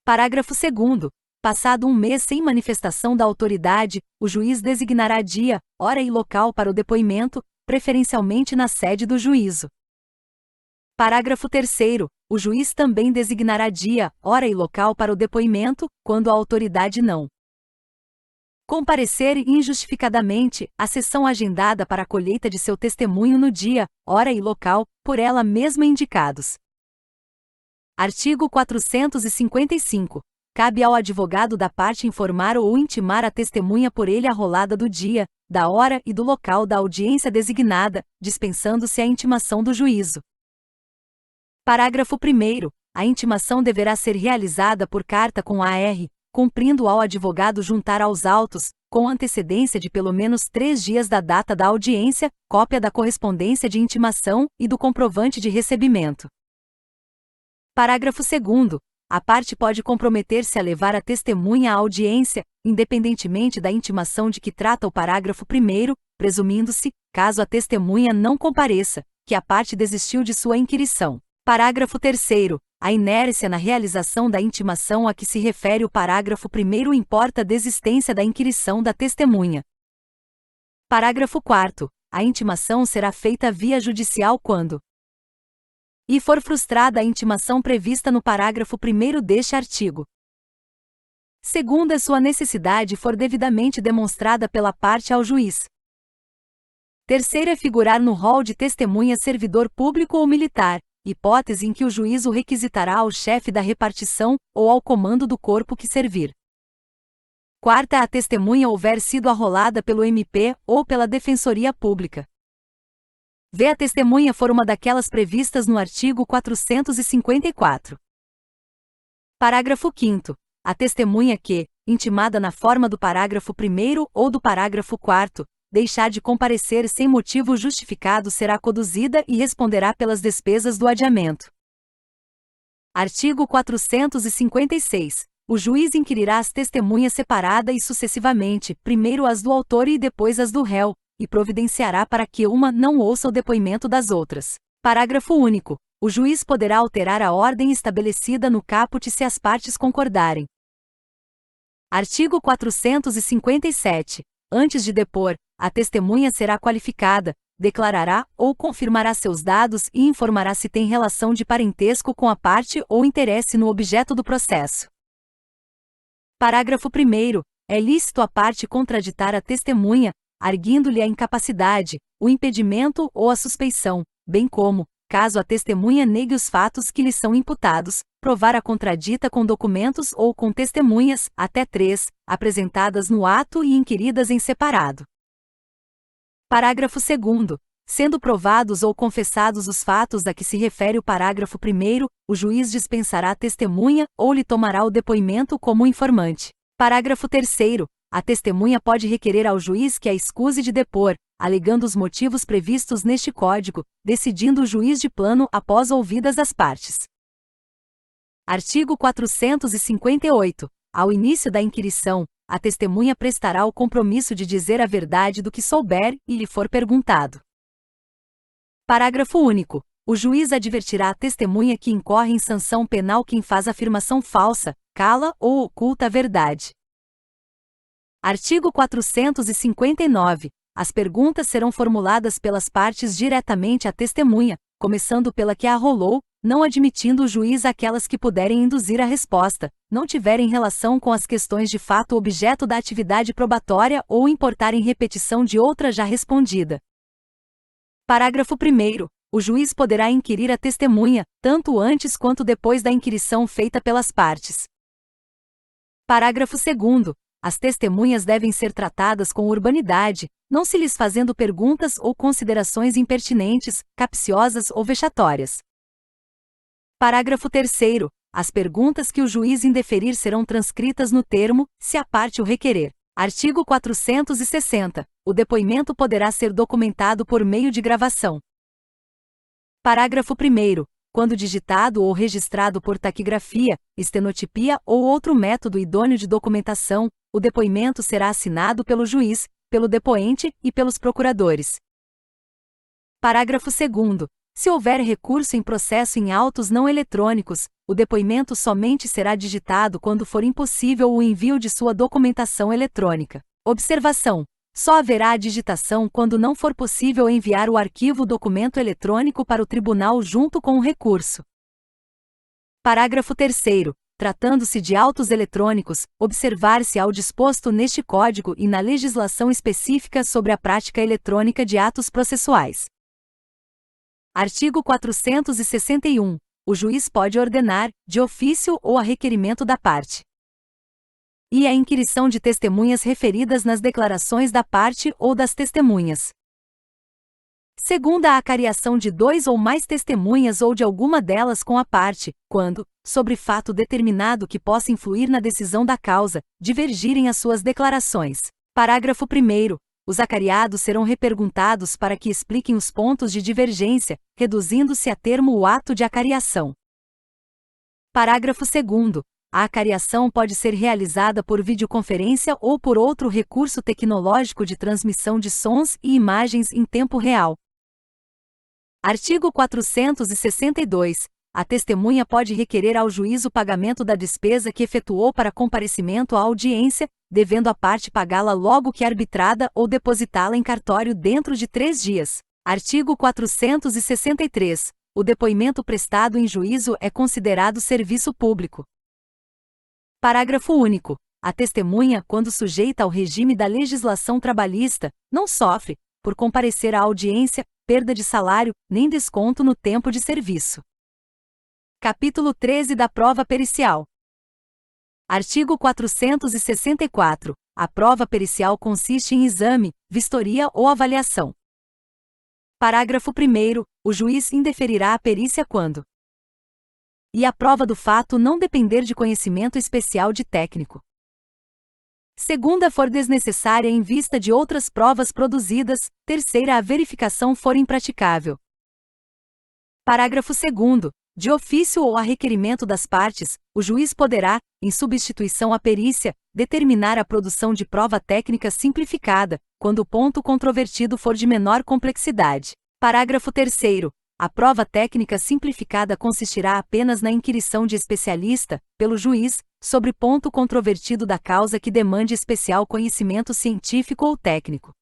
Parágrafo 2º. Passado um mês sem manifestação da autoridade, o juiz designará dia, hora e local para o depoimento, preferencialmente na sede do juízo. Parágrafo 3º. O juiz também designará dia, hora e local para o depoimento, quando a autoridade não comparecer injustificadamente à sessão agendada para a colheita de seu testemunho no dia, hora e local, por ela mesma indicados. Artigo 455. Cabe ao advogado da parte informar ou intimar a testemunha por ele arrolada do dia, da hora e do local da audiência designada, dispensando-se a intimação do juízo. Parágrafo 1º. A intimação deverá ser realizada por carta com AR, cumprindo ao advogado juntar aos autos, com antecedência de pelo menos 3 dias da data da audiência, cópia da correspondência de intimação e do comprovante de recebimento. Parágrafo 2º. A parte pode comprometer-se a levar a testemunha à audiência, independentemente da intimação de que trata o parágrafo 1º, presumindo-se, caso a testemunha não compareça, que a parte desistiu de sua inquirição. Parágrafo 3º. A inércia na realização da intimação a que se refere o parágrafo 1º importa a desistência da inquirição da testemunha. Parágrafo 4º. A intimação será feita via judicial quando e for frustrada a intimação prevista no parágrafo 1º deste artigo. Segunda, sua necessidade for devidamente demonstrada pela parte ao juiz. Terceira, figurar no rol de testemunha servidor público ou militar, hipótese em que o juiz o requisitará ao chefe da repartição ou ao comando do corpo que servir. Quarta, a testemunha houver sido arrolada pelo MP ou pela Defensoria Pública. A testemunha for uma daquelas previstas no artigo 454. Parágrafo 5º. A testemunha que, intimada na forma do parágrafo 1º ou do parágrafo 4º, deixar de comparecer sem motivo justificado será conduzida e responderá pelas despesas do adiamento. Artigo 456. o juiz inquirirá as testemunhas separada e sucessivamente, primeiro as do autor e depois as do réu, e providenciará para que uma não ouça o depoimento das outras. Parágrafo único. O juiz poderá alterar a ordem estabelecida no caput se as partes concordarem. Artigo 457. Antes de depor, a testemunha será qualificada, declarará ou confirmará seus dados e informará se tem relação de parentesco com a parte ou interesse no objeto do processo. Parágrafo 1º. É lícito a parte contraditar a testemunha, arguindo-lhe a incapacidade, o impedimento ou a suspeição, bem como, caso a testemunha negue os fatos que lhe são imputados, provar a contradita com documentos ou com testemunhas, até 3, apresentadas no ato e inquiridas em separado. Parágrafo 2º. Sendo provados ou confessados os fatos a que se refere o parágrafo 1º, o juiz dispensará a testemunha ou lhe tomará o depoimento como informante. Parágrafo 3º. A testemunha pode requerer ao juiz que a escuse de depor, alegando os motivos previstos neste Código, decidindo o juiz de plano após ouvidas as partes. Artigo 458. Ao início da inquirição, a testemunha prestará o compromisso de dizer a verdade do que souber e lhe for perguntado. Parágrafo único. O juiz advertirá a testemunha que incorre em sanção penal quem faz afirmação falsa, cala ou oculta a verdade. Artigo 459. As perguntas serão formuladas pelas partes diretamente à testemunha, começando pela que a arrolou, não admitindo o juiz aquelas que puderem induzir a resposta, não tiverem relação com as questões de fato objeto da atividade probatória ou importarem repetição de outra já respondida. Parágrafo 1º. O juiz poderá inquirir a testemunha, tanto antes quanto depois da inquirição feita pelas partes. Parágrafo 2º. As testemunhas devem ser tratadas com urbanidade, não se lhes fazendo perguntas ou considerações impertinentes, capciosas ou vexatórias. Parágrafo 3º. As perguntas que o juiz indeferir serão transcritas no termo, se a parte o requerer. Artigo 460. O depoimento poderá ser documentado por meio de gravação. Parágrafo 1º. Quando digitado ou registrado por taquigrafia, estenotipia ou outro método idôneo de documentação, o depoimento será assinado pelo juiz, pelo depoente e pelos procuradores. Parágrafo 2º. Se houver recurso em processo em autos não eletrônicos, o depoimento somente será digitado quando for impossível o envio de sua documentação eletrônica. Observação: só haverá a digitação quando não for possível enviar o arquivo documento eletrônico para o tribunal junto com o recurso. Parágrafo 3º. Tratando-se de autos eletrônicos, observar-se ao disposto neste Código e na legislação específica sobre a prática eletrônica de atos processuais. Artigo 461. O juiz pode ordenar, de ofício ou a requerimento da parte, e a inquirição de testemunhas referidas nas declarações da parte ou das testemunhas. Segunda a acariação de 2 ou mais testemunhas ou de alguma delas com a parte, quando, sobre fato determinado que possa influir na decisão da causa, divergirem as suas declarações. Parágrafo 1º. Os acariados serão reperguntados para que expliquem os pontos de divergência, reduzindo-se a termo o ato de acariação. Parágrafo 2º. A acariação pode ser realizada por videoconferência ou por outro recurso tecnológico de transmissão de sons e imagens em tempo real. Artigo 462. A testemunha pode requerer ao juiz o pagamento da despesa que efetuou para comparecimento à audiência, devendo a parte pagá-la logo que arbitrada ou depositá-la em cartório dentro de 3 dias. Artigo 463. O depoimento prestado em juízo é considerado serviço público. Parágrafo único. A testemunha, quando sujeita ao regime da legislação trabalhista, não sofre, por comparecer à audiência, perda de salário, nem desconto no tempo de serviço. Capítulo 13 da prova pericial. Artigo 464. A prova pericial consiste em exame, vistoria ou avaliação. Parágrafo 1º. O juiz indeferirá a perícia quando e a prova do fato não depender de conhecimento especial de técnico. Segunda for desnecessária em vista de outras provas produzidas, terceira a verificação for impraticável. Parágrafo 2º. De ofício ou a requerimento das partes, o juiz poderá, em substituição à perícia, determinar a produção de prova técnica simplificada, quando o ponto controvertido for de menor complexidade. Parágrafo 3º. A prova técnica simplificada consistirá apenas na inquirição de especialista, pelo juiz, sobre ponto controvertido da causa que demande especial conhecimento científico ou técnico.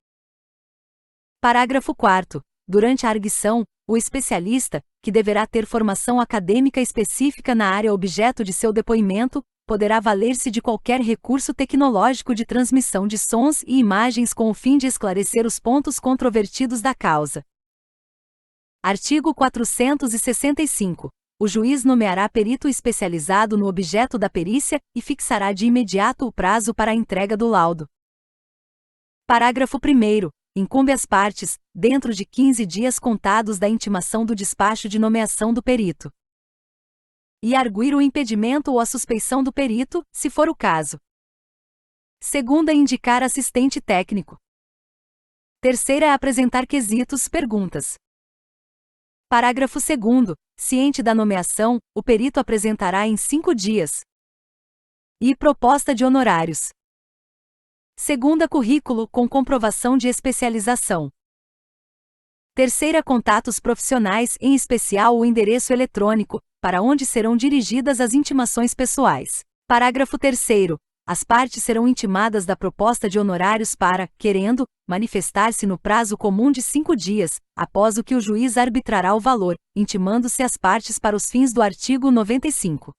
Parágrafo 4º. Durante a arguição, o especialista, que deverá ter formação acadêmica específica na área objeto de seu depoimento, poderá valer-se de qualquer recurso tecnológico de transmissão de sons e imagens com o fim de esclarecer os pontos controvertidos da causa. Artigo 465. O juiz nomeará perito especializado no objeto da perícia e fixará de imediato o prazo para a entrega do laudo. Parágrafo 1º. Incumbe às partes, dentro de 15 dias contados da intimação do despacho de nomeação do perito, e arguir o impedimento ou a suspeição do perito, se for o caso. Segunda, indicar assistente técnico. Terceira, apresentar quesitos, perguntas. Parágrafo 2º. Ciente da nomeação, o perito apresentará em 5 dias. E proposta de honorários. Segunda, currículo com comprovação de especialização. Terceira, contatos profissionais, em especial o endereço eletrônico, para onde serão dirigidas as intimações pessoais. Parágrafo 3º. As partes serão intimadas da proposta de honorários para, querendo, manifestar-se no prazo comum de 5 dias, após o que o juiz arbitrará o valor, intimando-se as partes para os fins do artigo 95.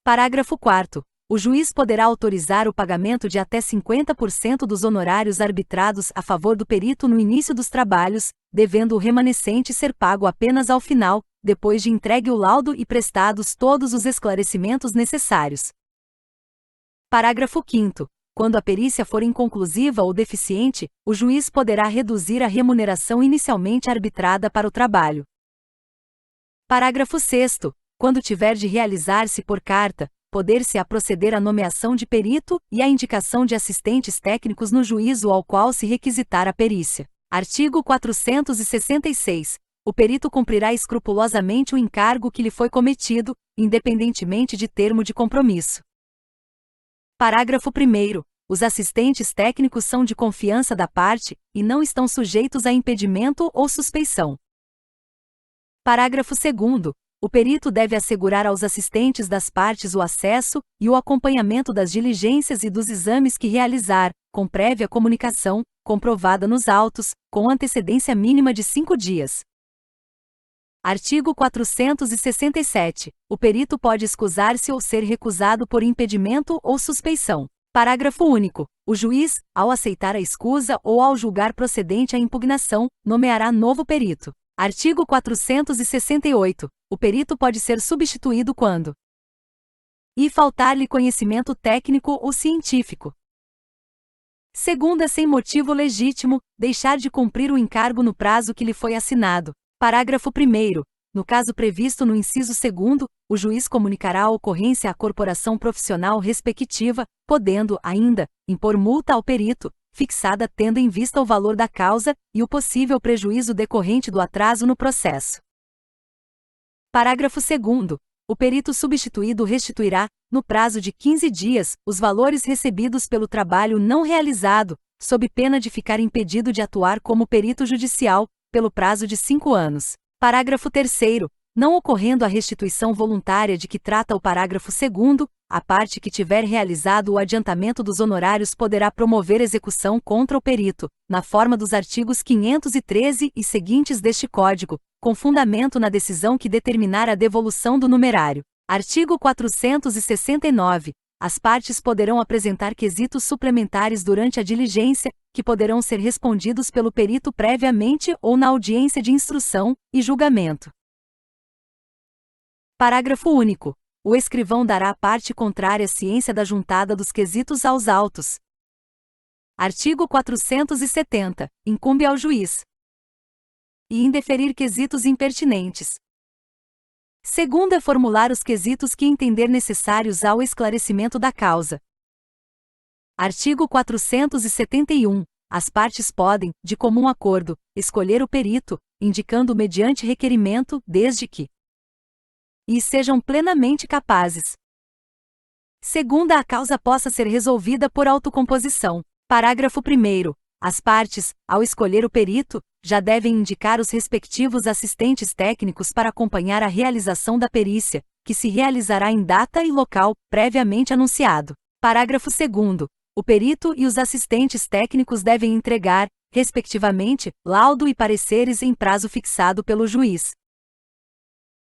Parágrafo 4º. O juiz poderá autorizar o pagamento de até 50% dos honorários arbitrados a favor do perito no início dos trabalhos, devendo o remanescente ser pago apenas ao final, depois de entregue o laudo e prestados todos os esclarecimentos necessários. Parágrafo 5º. Quando a perícia for inconclusiva ou deficiente, o juiz poderá reduzir a remuneração inicialmente arbitrada para o trabalho. Parágrafo 6º. Quando tiver de realizar-se por carta, poder-se-á proceder à nomeação de perito e à indicação de assistentes técnicos no juízo ao qual se requisitar a perícia. Artigo 466. O perito cumprirá escrupulosamente o encargo que lhe foi cometido, independentemente de termo de compromisso. Parágrafo 1º. Os assistentes técnicos são de confiança da parte, e não estão sujeitos a impedimento ou suspeição. Parágrafo 2º. O perito deve assegurar aos assistentes das partes o acesso e o acompanhamento das diligências e dos exames que realizar, com prévia comunicação, comprovada nos autos, com antecedência mínima de 5 dias. Artigo 467. O perito pode escusar-se ou ser recusado por impedimento ou suspeição. Parágrafo único. O juiz, ao aceitar a escusa ou ao julgar procedente a impugnação, nomeará novo perito. Artigo 468. O perito pode ser substituído quando e faltar-lhe conhecimento técnico ou científico. Segunda, sem motivo legítimo, deixar de cumprir o encargo no prazo que lhe foi assinado. Parágrafo 1º. No caso previsto no inciso 2º, o juiz comunicará a ocorrência à corporação profissional respectiva, podendo, ainda, impor multa ao perito, fixada tendo em vista o valor da causa e o possível prejuízo decorrente do atraso no processo. Parágrafo 2º. O perito substituído restituirá, no prazo de 15 dias, os valores recebidos pelo trabalho não realizado, sob pena de ficar impedido de atuar como perito judicial, pelo prazo de 5 anos. Parágrafo 3º. Não ocorrendo a restituição voluntária de que trata o parágrafo 2º, a parte que tiver realizado o adiantamento dos honorários poderá promover execução contra o perito, na forma dos artigos 513 e seguintes deste Código, com fundamento na decisão que determinar a devolução do numerário. Artigo 469. As partes poderão apresentar quesitos suplementares durante a diligência, que poderão ser respondidos pelo perito previamente ou na audiência de instrução e julgamento. Parágrafo único. O escrivão dará à parte contrária ciência da juntada dos quesitos aos autos. Artigo 470. Incumbe ao juiz e indeferir quesitos impertinentes. Segunda, formular os quesitos que entender necessários ao esclarecimento da causa. Artigo 471. As partes podem, de comum acordo, escolher o perito, indicando mediante requerimento, desde que e sejam plenamente capazes. Segunda, a causa possa ser resolvida por autocomposição. Parágrafo 1º. As partes, ao escolher o perito, já devem indicar os respectivos assistentes técnicos para acompanhar a realização da perícia, que se realizará em data e local, previamente anunciado. Parágrafo 2º. O perito e os assistentes técnicos devem entregar, respectivamente, laudo e pareceres em prazo fixado pelo juiz.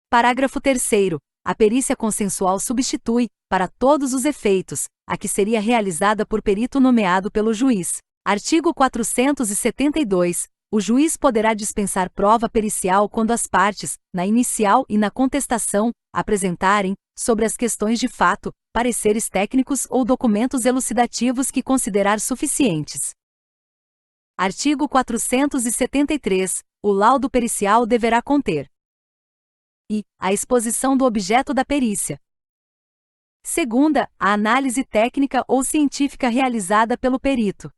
Parágrafo 3º. A perícia consensual substitui, para todos os efeitos, a que seria realizada por perito nomeado pelo juiz. Artigo 472. O juiz poderá dispensar prova pericial quando as partes, na inicial e na contestação, apresentarem, sobre as questões de fato, pareceres técnicos ou documentos elucidativos que considerar suficientes. Artigo 473. O laudo pericial deverá conter a exposição do objeto da perícia. Segunda, a análise técnica ou científica realizada pelo perito.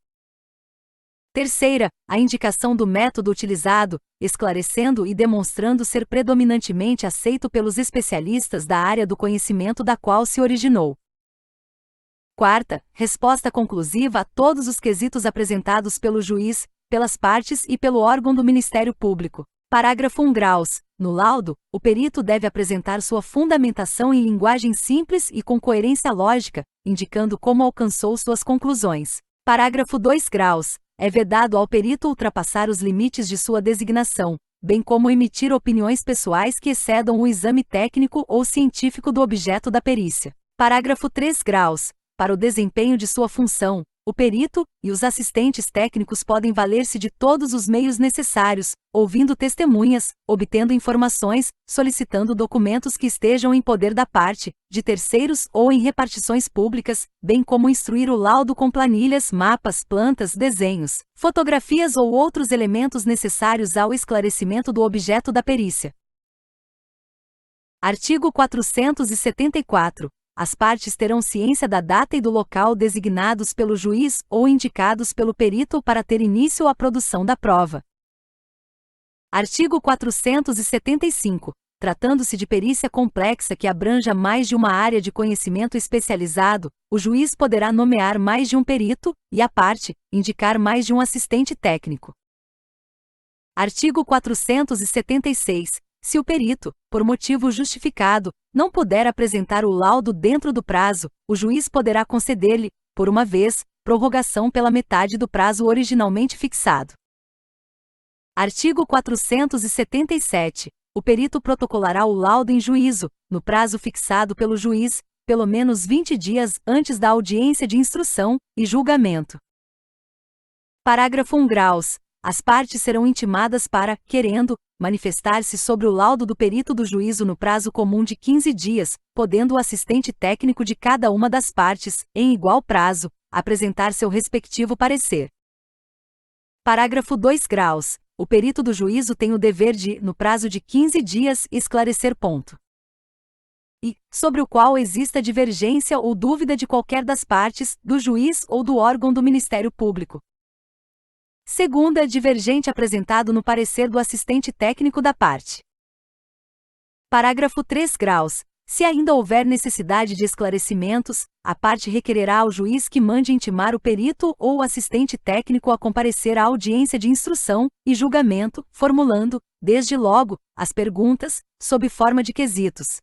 Terceira, a indicação do método utilizado, esclarecendo e demonstrando ser predominantemente aceito pelos especialistas da área do conhecimento da qual se originou. Quarta, resposta conclusiva a todos os quesitos apresentados pelo juiz, pelas partes e pelo órgão do Ministério Público. Parágrafo 1 graus. No laudo, o perito deve apresentar sua fundamentação em linguagem simples e com coerência lógica, indicando como alcançou suas conclusões. Parágrafo 2 graus. É vedado ao perito ultrapassar os limites de sua designação, bem como emitir opiniões pessoais que excedam o exame técnico ou científico do objeto da perícia. Parágrafo 3 graus. Para o desempenho de sua função, o perito e os assistentes técnicos podem valer-se de todos os meios necessários, ouvindo testemunhas, obtendo informações, solicitando documentos que estejam em poder da parte, de terceiros ou em repartições públicas, bem como instruir o laudo com planilhas, mapas, plantas, desenhos, fotografias ou outros elementos necessários ao esclarecimento do objeto da perícia. Artigo 474. As partes terão ciência da data e do local designados pelo juiz ou indicados pelo perito para ter início a produção da prova. Artigo 475. Tratando-se de perícia complexa que abranja mais de uma área de conhecimento especializado, o juiz poderá nomear mais de um perito, e a parte, indicar mais de um assistente técnico. Artigo 476. Se o perito, por motivo justificado, não puder apresentar o laudo dentro do prazo, o juiz poderá conceder-lhe, por uma vez, prorrogação pela metade do prazo originalmente fixado. Artigo 477. O perito protocolará o laudo em juízo, no prazo fixado pelo juiz, pelo menos 20 dias antes da audiência de instrução e julgamento. Parágrafo 1 graus. As partes serão intimadas para, querendo, manifestar-se sobre o laudo do perito do juízo no prazo comum de 15 dias, podendo o assistente técnico de cada uma das partes, em igual prazo, apresentar seu respectivo parecer. Parágrafo 2 graus. O perito do juízo tem o dever de, no prazo de 15 dias, esclarecer ponto sobre o qual exista divergência ou dúvida de qualquer das partes, do juiz ou do órgão do Ministério Público. Segunda, divergente apresentado no parecer do assistente técnico da parte. Parágrafo 3 graus. Se ainda houver necessidade de esclarecimentos, a parte requererá ao juiz que mande intimar o perito ou o assistente técnico a comparecer à audiência de instrução e julgamento, formulando, desde logo, as perguntas, sob forma de quesitos.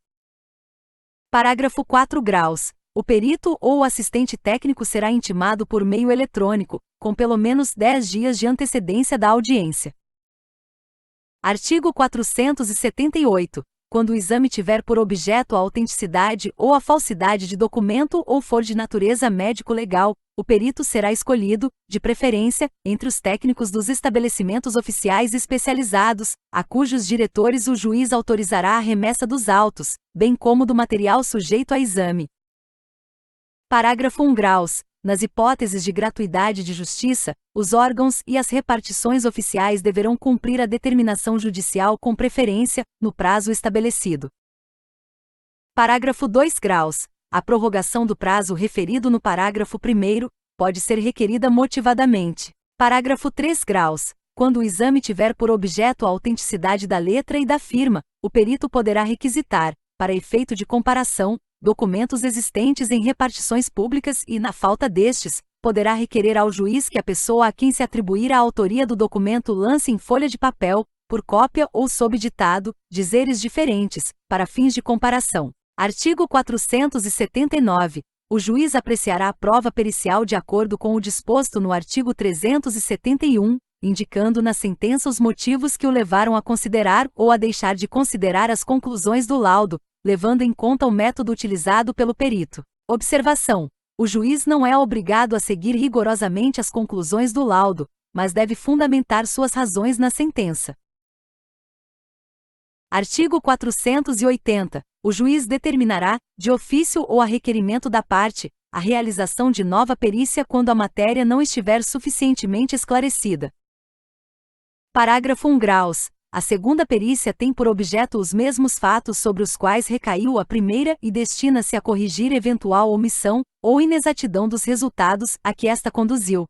Parágrafo 4 graus. O perito ou o assistente técnico será intimado por meio eletrônico, com pelo menos 10 dias de antecedência da audiência. Artigo 478. Quando o exame tiver por objeto a autenticidade ou a falsidade de documento ou for de natureza médico-legal, o perito será escolhido, de preferência, entre os técnicos dos estabelecimentos oficiais especializados, a cujos diretores o juiz autorizará a remessa dos autos, bem como do material sujeito a exame. Parágrafo 1 graus. Nas hipóteses de gratuidade de justiça, os órgãos e as repartições oficiais deverão cumprir a determinação judicial com preferência, no prazo estabelecido. Parágrafo 2 graus. A prorrogação do prazo referido no parágrafo 1º pode ser requerida motivadamente. Parágrafo 3 graus. Quando o exame tiver por objeto a autenticidade da letra e da firma, o perito poderá requisitar, para efeito de comparação, documentos existentes em repartições públicas e, na falta destes, poderá requerer ao juiz que a pessoa a quem se atribuir a autoria do documento lance em folha de papel, por cópia ou sob ditado, dizeres diferentes, para fins de comparação. Artigo 479. O juiz apreciará a prova pericial de acordo com o disposto no artigo 371, indicando na sentença os motivos que o levaram a considerar ou a deixar de considerar as conclusões do laudo, levando em conta o método utilizado pelo perito. Observação: o juiz não é obrigado a seguir rigorosamente as conclusões do laudo, mas deve fundamentar suas razões na sentença. Artigo 480. O juiz determinará, de ofício ou a requerimento da parte, a realização de nova perícia quando a matéria não estiver suficientemente esclarecida. Parágrafo 1 graus. A segunda perícia tem por objeto os mesmos fatos sobre os quais recaiu a primeira e destina-se a corrigir eventual omissão ou inexatidão dos resultados a que esta conduziu.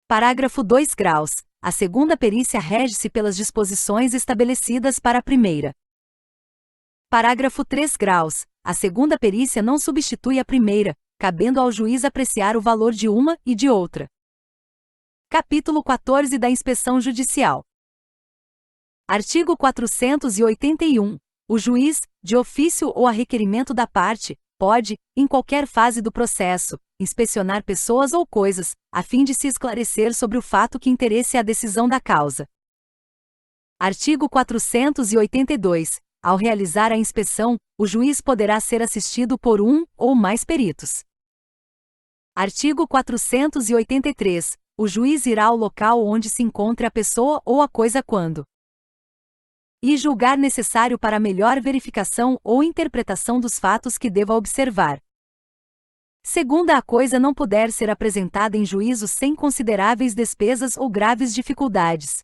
Parágrafo 2 graus. A segunda perícia rege-se pelas disposições estabelecidas para a primeira. Parágrafo 3 graus. A segunda perícia não substitui a primeira, cabendo ao juiz apreciar o valor de uma e de outra. Capítulo 14 da Inspeção Judicial. Artigo 481. O juiz, de ofício ou a requerimento da parte, pode, em qualquer fase do processo, inspecionar pessoas ou coisas, a fim de se esclarecer sobre o fato que interesse a decisão da causa. Artigo 482. Ao realizar a inspeção, o juiz poderá ser assistido por um ou mais peritos. Artigo 483. O juiz irá ao local onde se encontre a pessoa ou a coisa quando e julgar necessário para melhor verificação ou interpretação dos fatos que deva observar. Segunda, a coisa não puder ser apresentada em juízo sem consideráveis despesas ou graves dificuldades.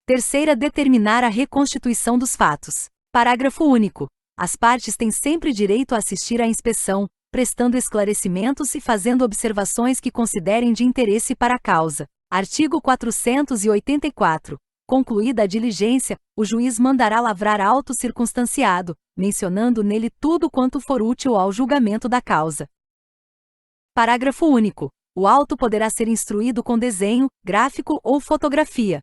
Terceira, determinar a reconstituição dos fatos. Parágrafo único. As partes têm sempre direito a assistir à inspeção, prestando esclarecimentos e fazendo observações que considerem de interesse para a causa. Artigo 484. Concluída a diligência, o juiz mandará lavrar auto circunstanciado, mencionando nele tudo quanto for útil ao julgamento da causa. Parágrafo único. O auto poderá ser instruído com desenho, gráfico ou fotografia.